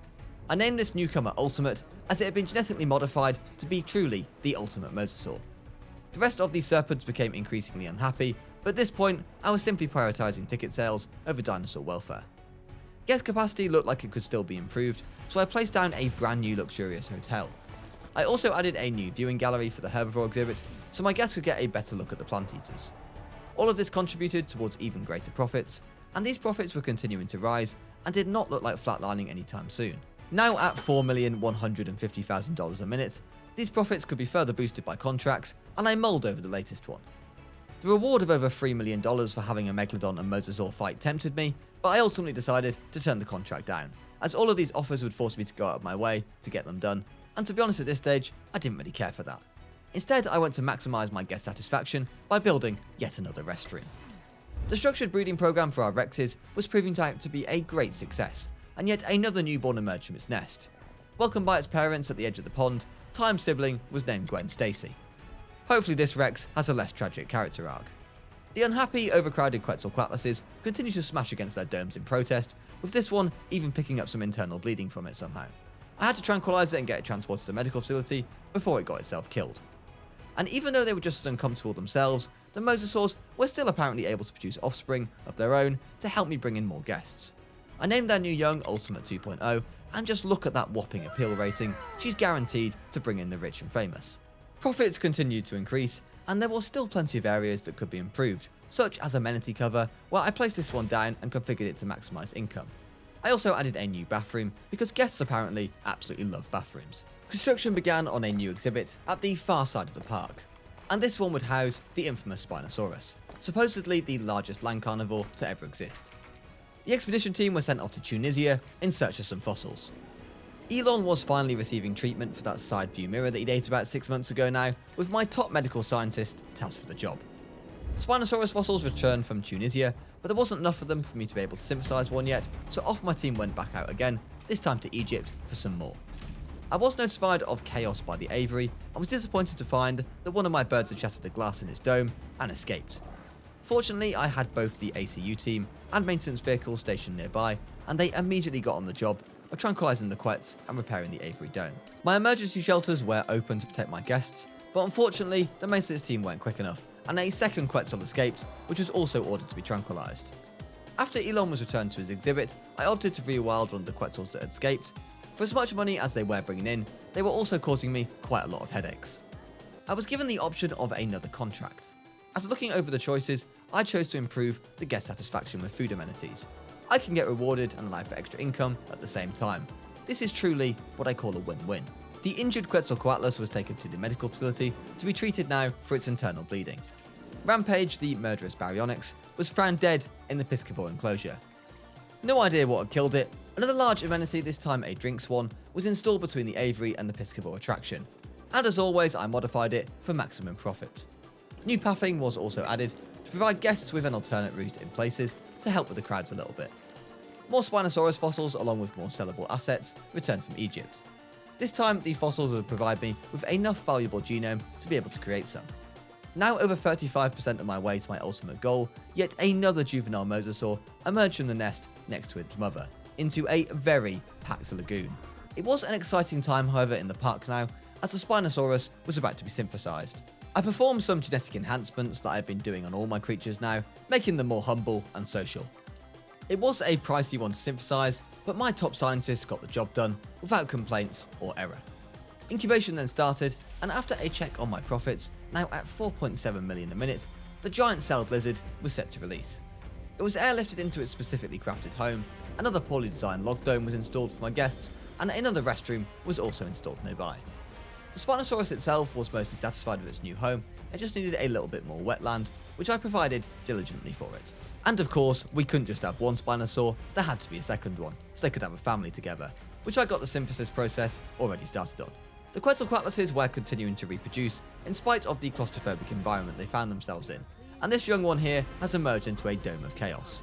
I named this newcomer Ultimate, as it had been genetically modified to be truly the ultimate Mosasaur. The rest of these serpents became increasingly unhappy, but at this point, I was simply prioritising ticket sales over dinosaur welfare. Guest capacity looked like it could still be improved, so I placed down a brand new luxurious hotel. I also added a new viewing gallery for the herbivore exhibit, so my guests could get a better look at the plant eaters. All of this contributed towards even greater profits, and these profits were continuing to rise and did not look like flatlining anytime soon. Now at $4,150,000 a minute, these profits could be further boosted by contracts, and I mulled over the latest one. The reward of over $3 million for having a Megalodon and Mosasaur fight tempted me, but I ultimately decided to turn the contract down, as all of these offers would force me to go out of my way to get them done, and to be honest at this stage, I didn't really care for that. Instead, I went to maximise my guest satisfaction by building yet another restroom. The structured breeding program for our Rexes was proving out to be a great success, and yet another newborn emerged from its nest. Welcomed by its parents at the edge of the pond, Time's sibling was named Gwen Stacy. Hopefully this Rex has a less tragic character arc. The unhappy, overcrowded Quetzalcoatluses continue to smash against their domes in protest, with this one even picking up some internal bleeding from it somehow. I had to tranquilise it and get it transported to the medical facility before it got itself killed. And even though they were just as uncomfortable themselves, the Mosasaurs were still apparently able to produce offspring of their own to help me bring in more guests. I named their new young Ultimate 2.0, and just look at that whopping appeal rating, she's guaranteed to bring in the rich and famous. Profits continued to increase, and there was still plenty of areas that could be improved, such as amenity cover, where I placed this one down and configured it to maximise income. I also added a new bathroom, because guests apparently absolutely love bathrooms. Construction began on a new exhibit at the far side of the park, and this one would house the infamous Spinosaurus, supposedly the largest land carnivore to ever exist. The expedition team was sent off to Tunisia in search of some fossils. Elon was finally receiving treatment for that side view mirror that he'd ate about 6 months ago now, with my top medical scientist tasked for the job. Spinosaurus fossils returned from Tunisia, but there wasn't enough of them for me to be able to synthesize one yet, so off my team went back out again, this time to Egypt for some more. I was notified of chaos by the aviary, and was disappointed to find that one of my birds had shattered the glass in its dome and escaped. Fortunately, I had both the ACU team and maintenance vehicles stationed nearby, and they immediately got on the job of tranquilizing the Quets and repairing the aviary dome. My emergency shelters were open to protect my guests, but unfortunately, the maintenance team weren't quick enough, and a second Quetzal escaped, which was also ordered to be tranquilized. After Elon was returned to his exhibit, I opted to rewild one of the Quetzals that had escaped. For as much money as they were bringing in, they were also causing me quite a lot of headaches. I was given the option of another contract. After looking over the choices, I chose to improve the guest satisfaction with food amenities. I can get rewarded and allow for extra income at the same time. This is truly what I call a win-win. The injured Quetzalcoatlus was taken to the medical facility to be treated now for its internal bleeding. Rampage, the murderous baryonyx, was found dead in the Piscivore enclosure. No idea what had killed it. Another large amenity, this time a drink swan, was installed between the aviary and the Piscivore attraction, and as always I modified it for maximum profit. New pathing was also added to provide guests with an alternate route in places to help with the crowds a little bit. More Spinosaurus fossils along with more sellable assets returned from Egypt. This time the fossils would provide me with enough valuable genome to be able to create some. Now over 35% of my way to my ultimate goal, yet another juvenile Mosasaur emerged from the nest next to its mother, into a very packed lagoon. It was an exciting time however in the park now, as the Spinosaurus was about to be synthesized. I performed some genetic enhancements that I've been doing on all my creatures now, making them more humble and social. It was a pricey one to synthesize, but my top scientists got the job done without complaints or error. Incubation then started, and after a check on my profits, now at 4.7 million a minute, the giant-celled lizard was set to release. It was airlifted into its specifically crafted home, another poorly designed log dome was installed for my guests, and another restroom was also installed nearby. The Spinosaurus itself was mostly satisfied with its new home, it just needed a little bit more wetland, which I provided diligently for it. And of course, we couldn't just have one Spinosaur, there had to be a second one, so they could have a family together, which I got the synthesis process already started on. The Quetzalcoatluses were continuing to reproduce, in spite of the claustrophobic environment they found themselves in, and this young one here has emerged into a dome of chaos.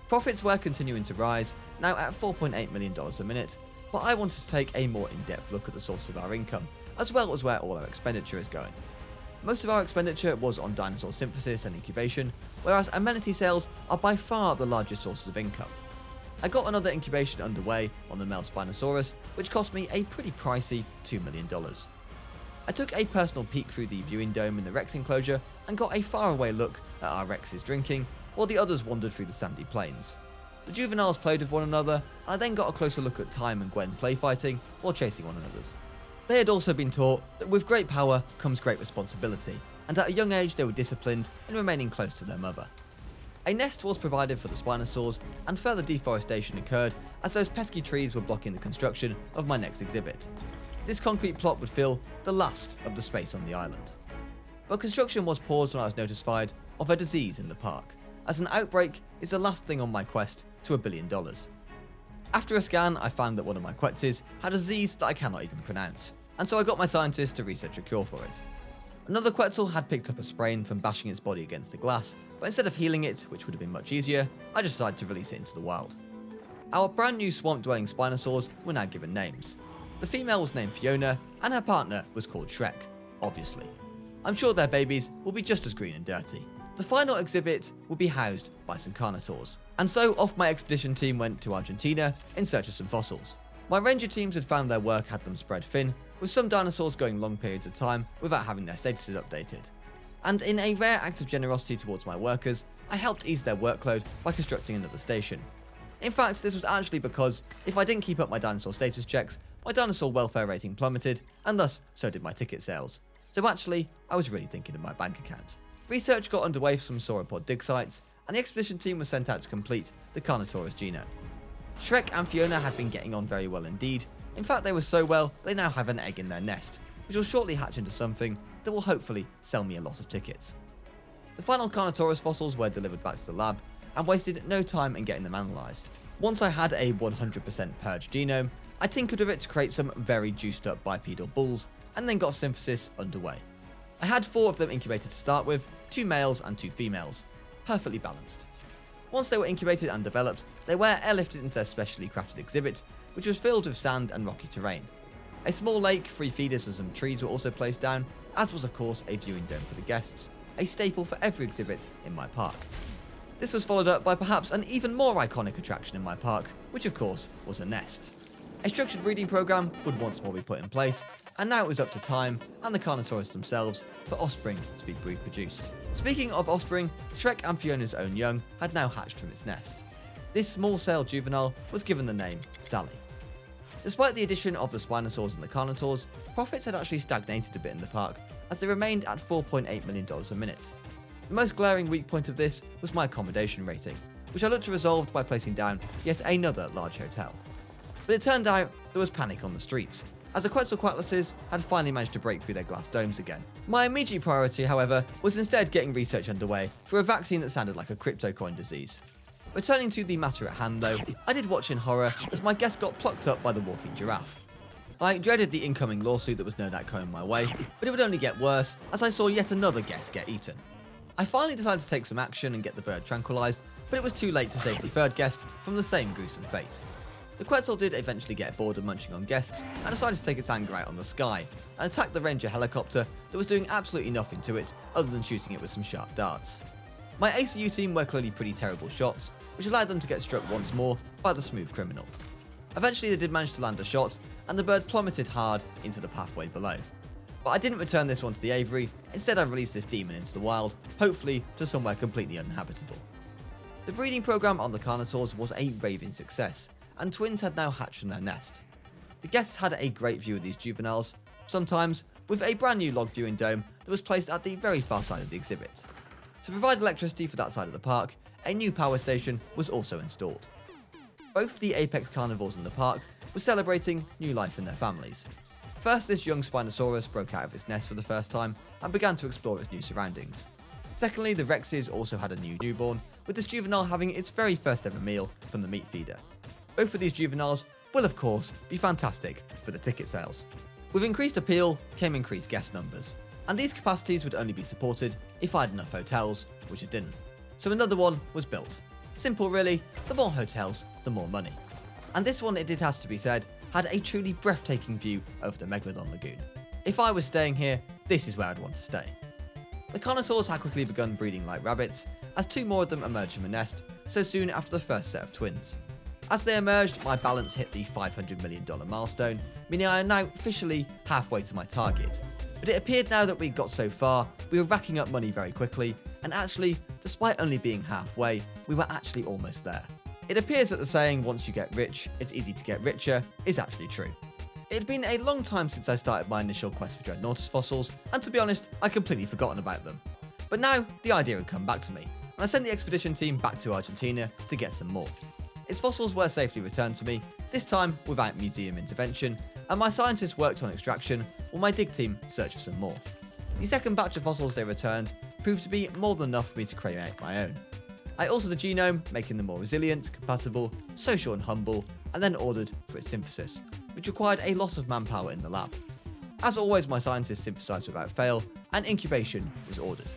Profits were continuing to rise, now at $4.8 million a minute, but I wanted to take a more in-depth look at the source of our income, as well as where all our expenditure is going. Most of our expenditure was on dinosaur synthesis and incubation, whereas amenity sales are by far the largest sources of income. I got another incubation underway on the male Spinosaurus, which cost me a pretty pricey $2 million. I took a personal peek through the viewing dome in the Rex enclosure and got a faraway look at our Rexes drinking, while the others wandered through the sandy plains. The juveniles played with one another, and I then got a closer look at Time and Gwen play fighting while chasing one another's. They had also been taught that with great power comes great responsibility, and at a young age they were disciplined in remaining close to their mother. A nest was provided for the Spinosaurs, and further deforestation occurred as those pesky trees were blocking the construction of my next exhibit. This concrete plot would fill the last of the space on the island. But construction was paused when I was notified of a disease in the park, as an outbreak is the last thing on my quest to $1 billion. After a scan, I found that one of my Quetzes had a disease that I cannot even pronounce, and so I got my scientists to research a cure for it. Another Quetzal had picked up a sprain from bashing its body against the glass, but instead of healing it, which would have been much easier, I just decided to release it into the wild. Our brand new swamp-dwelling Spinosaurs were now given names. The female was named Fiona, and her partner was called Shrek, obviously. I'm sure their babies will be just as green and dirty. The final exhibit will be housed by some carnivores, and so off my expedition team went to Argentina in search of some fossils. My ranger teams had found their work had them spread thin, with some dinosaurs going long periods of time without having their statuses updated. And in a rare act of generosity towards my workers, I helped ease their workload by constructing another station. In fact, this was actually because if I didn't keep up my dinosaur status checks, my dinosaur welfare rating plummeted, and thus so did my ticket sales. So actually, I was really thinking of my bank account. Research got underway for some sauropod dig sites, and the expedition team was sent out to complete the Carnotaurus genome. Shrek and Fiona had been getting on very well indeed. In fact, they were so well, they now have an egg in their nest, which will shortly hatch into something that will hopefully sell me a lot of tickets. The final Carnotaurus fossils were delivered back to the lab, and wasted no time in getting them analysed. Once I had a 100% purged genome, I tinkered with it to create some very juiced up bipedal bulls, and then got synthesis underway. I had 4 of them incubated to start with, 2 males and 2 females, perfectly balanced. Once they were incubated and developed, they were airlifted into their specially crafted exhibit, which was filled with sand and rocky terrain. A small lake, 3 feeders and some trees were also placed down, as was of course a viewing dome for the guests, a staple for every exhibit in my park. This was followed up by perhaps an even more iconic attraction in my park, which of course was a nest. A structured breeding program would once more be put in place, and now it was up to Time and the Carnotaurus themselves for offspring to be reproduced. Speaking of offspring, Shrek and Fiona's own young had now hatched from its nest. This small-cell juvenile was given the name Sally. Despite the addition of the Spinosaurs and the Carnotaurs, profits had actually stagnated a bit in the park, as they remained at $4.8 million a minute. The most glaring weak point of this was my accommodation rating, which I looked to resolve by placing down yet another large hotel. But it turned out there was panic on the streets, as the Quetzalcoatluses had finally managed to break through their glass domes again. My immediate priority, however, was instead getting research underway for a vaccine that sounded like a cryptocoin disease. Returning to the matter at hand though, I did watch in horror as my guest got plucked up by the walking giraffe. I dreaded the incoming lawsuit that was no doubt coming my way, but it would only get worse as I saw yet another guest get eaten. I finally decided to take some action and get the bird tranquilized, but it was too late to save the third guest from the same gruesome fate. The Quetzal did eventually get bored of munching on guests and decided to take its anger out on the sky and attack the Ranger helicopter that was doing absolutely nothing to it other than shooting it with some sharp darts. My ACU team were clearly pretty terrible shots, which allowed them to get struck once more by the smooth criminal. Eventually they did manage to land a shot, and the bird plummeted hard into the pathway below. But I didn't return this one to the aviary, instead I released this demon into the wild, hopefully to somewhere completely uninhabitable. The breeding program on the Carnotaurs was a raving success, and twins had now hatched from their nest. The guests had a great view of these juveniles, sometimes with a brand new log viewing dome that was placed at the very far side of the exhibit. To provide electricity for that side of the park, a new power station was also installed. Both the apex carnivores in the park were celebrating new life in their families. First, this young Spinosaurus broke out of its nest for the first time and began to explore its new surroundings. Secondly, the Rexes also had a new newborn, with this juvenile having its very first ever meal from the meat feeder. Both of these juveniles will of course be fantastic for the ticket sales. With increased appeal came increased guest numbers, and these capacities would only be supported if I had enough hotels, which it didn't. So another one was built. Simple really, the more hotels, the more money. And this one, it did have to be said, had a truly breathtaking view over the Megalodon lagoon. If I was staying here, this is where I'd want to stay. The Carnotaurs had quickly begun breeding like rabbits, as two more of them emerged from a nest so soon after the first set of twins. As they emerged, my balance hit the $500 million milestone, meaning I am now officially halfway to my target. But it appeared now that we'd got so far, we were racking up money very quickly, and actually, despite only being halfway, we were actually almost there. It appears that the saying, once you get rich, it's easy to get richer, is actually true. It had been a long time since I started my initial quest for Dreadnoughtus fossils, and to be honest, I'd completely forgotten about them. But now, the idea had come back to me, and I sent the expedition team back to Argentina to get some more. Its fossils were safely returned to me, this time without museum intervention, and my scientists worked on extraction while my dig team searched for some more. The second batch of fossils they returned proved to be more than enough for me to create my own. I altered the genome, making them more resilient, compatible, social and humble, and then ordered for its synthesis, which required a lot of manpower in the lab. As always, my scientists synthesized without fail, and incubation was ordered.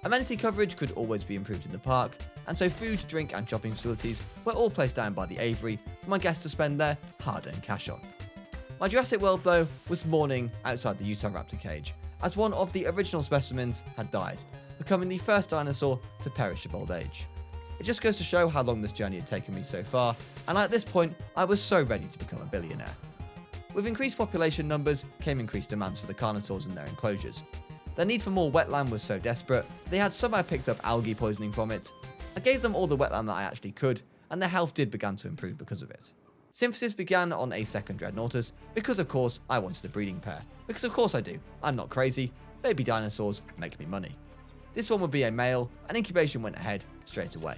Amenity coverage could always be improved in the park, and so food, drink and shopping facilities were all placed down by the aviary for my guests to spend their hard-earned cash on. My Jurassic World, though, was mourning outside the Utah Raptor cage, as one of the original specimens had died, becoming the first dinosaur to perish of old age. It just goes to show how long this journey had taken me so far, and at this point, I was so ready to become a billionaire. With increased population numbers came increased demands for the Carnotaurs and their enclosures. Their need for more wetland was so desperate, they had somehow picked up algae poisoning from it. I gave them all the wetland that I actually could, and their health did begin to improve because of it. Synthesis began on a second Dreadnoughtus, because of course I wanted a breeding pair. Because of course I do, I'm not crazy, baby dinosaurs make me money. This one would be a male, and incubation went ahead straight away.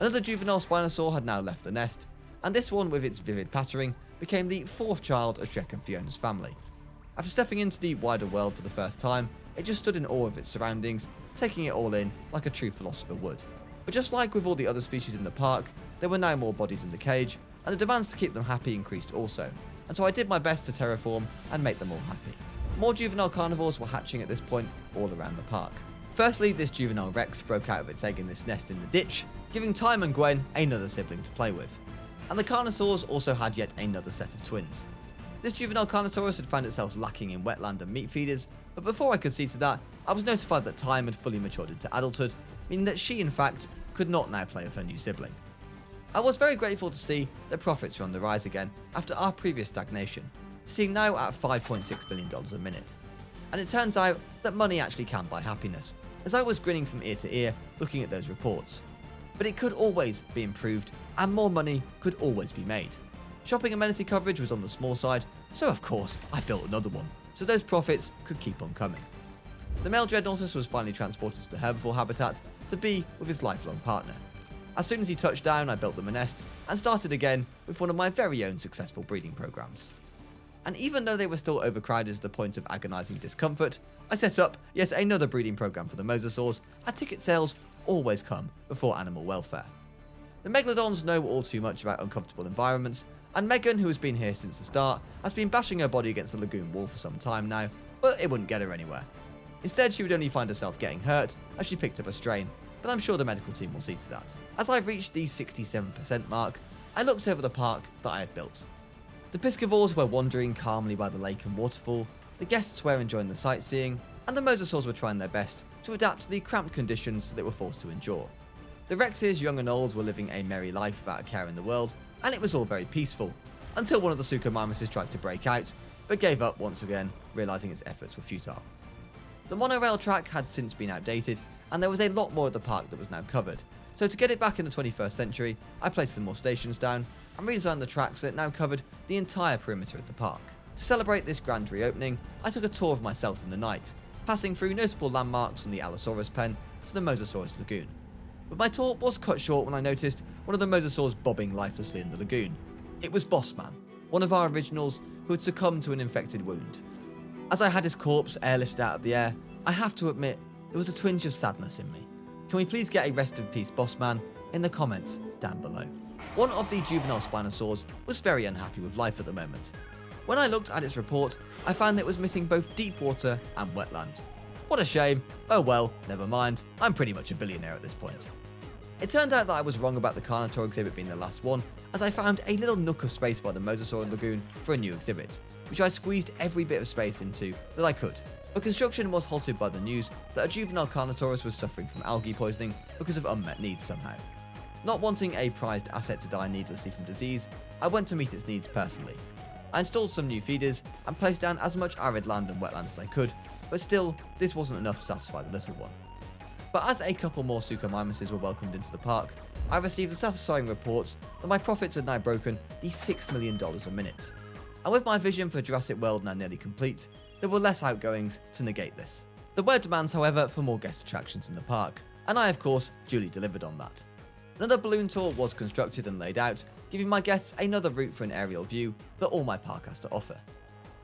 Another juvenile Spinosaur had now left the nest, and this one with its vivid patterning became the fourth child of Shrek and Fiona's family. After stepping into the wider world for the first time, it just stood in awe of its surroundings, taking it all in like a true philosopher would. But just like with all the other species in the park, there were now more bodies in the cage, and the demands to keep them happy increased also, and so I did my best to terraform and make them all happy. More juvenile carnivores were hatching at this point all around the park. Firstly, this juvenile Rex broke out of its egg in this nest in the ditch, giving Time and Gwen another sibling to play with. And the Carnosaurs also had yet another set of twins. This juvenile Carnotaurus had found itself lacking in wetland and meat feeders, but before I could see to that, I was notified that Time had fully matured into adulthood, meaning that she in fact could not now play with her new sibling. I was very grateful to see that profits were on the rise again after our previous stagnation, sitting now at $5.6 billion a minute. And it turns out that money actually can buy happiness, as I was grinning from ear to ear looking at those reports. But it could always be improved, and more money could always be made. Shopping amenity coverage was on the small side, so of course I built another one, so those profits could keep on coming. The male Dreadnoughtus was finally transported to the herbivore habitat to be with his lifelong partner. As soon as he touched down, I built them a nest and started again with one of my very own successful breeding programs. and even though they were still overcrowded to the point of agonizing discomfort, I set up yet another breeding program for the Mosasaurs, and ticket sales always come before animal welfare. The Megalodons know all too much about uncomfortable environments, and Megan, who has been here since the start, has been bashing her body against the lagoon wall for some time now, but it wouldn't get her anywhere. Instead, she would only find herself getting hurt as she picked up a strain, but I'm sure the medical team will see to that. As I've reached the 67% mark, I looked over the park that I had built. The piscivores were wandering calmly by the lake and waterfall, the guests were enjoying the sightseeing, and the Mosasaurs were trying their best to adapt to the cramped conditions they were forced to endure. The Rexes, young and old, were living a merry life without a care in the world, and it was all very peaceful, until one of the Suchomimuses tried to break out, but gave up once again, realising its efforts were futile. The monorail track had since been outdated, and there was a lot more of the park that was now covered, so to get it back in the 21st century, I placed some more stations down, and redesigned the track so it now covered the entire perimeter of the park. To celebrate this grand reopening, I took a tour of myself in the night, passing through notable landmarks from the Allosaurus pen to the Mosasaurus lagoon. But my tour was cut short when I noticed one of the Mosasaurs bobbing lifelessly in the lagoon. It was Bossman, one of our originals who had succumbed to an infected wound. As I had his corpse airlifted out of the air, I have to admit there was a twinge of sadness in me. Can we please get a rest in peace Bossman in the comments down below. One of the juvenile Spinosaurs was very unhappy with life at the moment. When I looked at its report, I found that it was missing both deep water and wetland. What a shame. Oh well, never mind, I'm pretty much a billionaire at this point. It turned out that I was wrong about the Carnotaur exhibit being the last one, as I found a little nook of space by the Mosasaur lagoon for a new exhibit, which I squeezed every bit of space into that I could. But construction was halted by the news that a juvenile Carnotaurus was suffering from algae poisoning because of unmet needs somehow. Not wanting a prized asset to die needlessly from disease, I went to meet its needs personally. I installed some new feeders and placed down as much arid land and wetland as I could, but still, this wasn't enough to satisfy the little one. But as a couple more Suchomimuses were welcomed into the park, I received the satisfying reports that my profits had now broken the $6 million a minute. And with my vision for Jurassic World now nearly complete, there were less outgoings to negate this. There were demands, however, for more guest attractions in the park, and I of course duly delivered on that. Another balloon tour was constructed and laid out, giving my guests another route for an aerial view that all my park has to offer.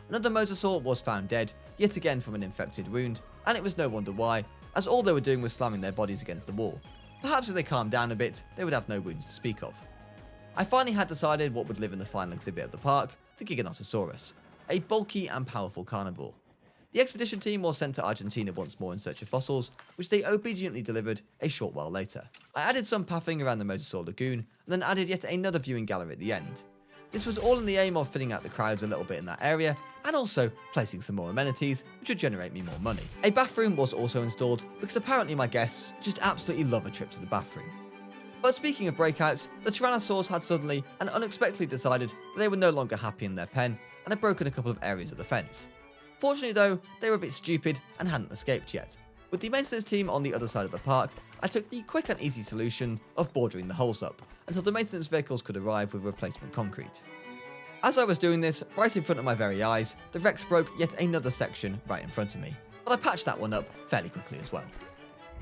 Another Mosasaur was found dead, yet again from an infected wound, and it was no wonder why, as all they were doing was slamming their bodies against the wall. Perhaps if they calmed down a bit, they would have no wounds to speak of. I finally had decided what would live in the final exhibit of the park, the Giganotosaurus, a bulky and powerful carnivore. The expedition team was sent to Argentina once more in search of fossils, which they obediently delivered a short while later. I added some pathing around the Mosasaur lagoon, and then added yet another viewing gallery at the end. This was all in the aim of thinning out the crowds a little bit in that area, and also placing some more amenities, which would generate me more money. A bathroom was also installed, because apparently my guests just absolutely love a trip to the bathroom. But speaking of breakouts, the Tyrannosaurs had suddenly and unexpectedly decided that they were no longer happy in their pen, and had broken a couple of areas of the fence. Fortunately though, they were a bit stupid and hadn't escaped yet. With the maintenance team on the other side of the park, I took the quick and easy solution of bordering the holes up, until the maintenance vehicles could arrive with replacement concrete. As I was doing this, right in front of my very eyes, the Rex broke yet another section right in front of me, but I patched that one up fairly quickly as well.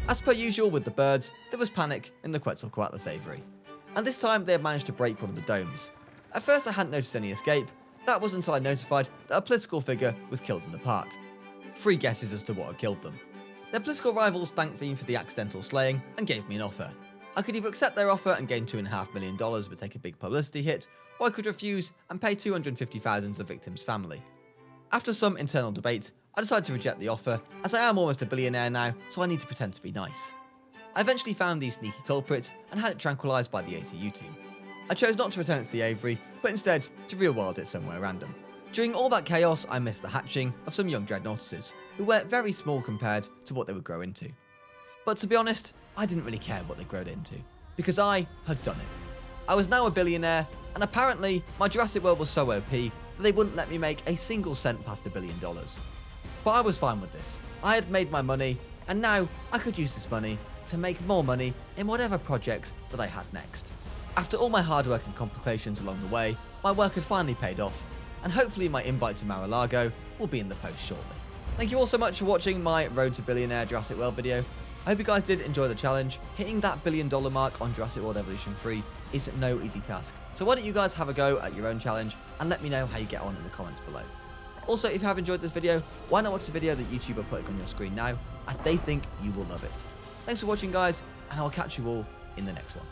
As per usual with the birds, there was panic in the Quetzalcoatlus aviary, and this time they had managed to break one of the domes. At first I hadn't noticed any escape. That was until I notified that a political figure was killed in the park. 3 guesses as to what had killed them. Their political rivals thanked me for the accidental slaying and gave me an offer. I could either accept their offer and gain $2.5 million but take a big publicity hit, or I could refuse and pay $250,000 to the victim's family. After some internal debate, I decided to reject the offer, as I am almost a billionaire now, so I need to pretend to be nice. I eventually found the sneaky culprit and had it tranquilised by the ACU team. I chose not to return it to the aviary, but instead to rewild it somewhere random. During all that chaos, I missed the hatching of some young Dreadnoughtuses, who were very small compared to what they would grow into. But to be honest, I didn't really care what they growed into, because I had done it. I was now a billionaire, and apparently my Jurassic World was so OP that they wouldn't let me make a single cent past $1 billion. But I was fine with this. I had made my money, and now I could use this money to make more money in whatever projects that I had next. After all my hard work and complications along the way, my work had finally paid off, and hopefully my invite to Mar-a-Lago will be in the post shortly. Thank you all so much for watching my Road to Billionaire Jurassic World video. I hope you guys did enjoy the challenge. Hitting that $1 billion mark on Jurassic World Evolution 3 is no easy task. So why don't you guys have a go at your own challenge and let me know how you get on in the comments below. Also, if you have enjoyed this video, why not watch the video that YouTube are putting on your screen now, as they think you will love it. Thanks for watching, guys, and I'll catch you all in the next one.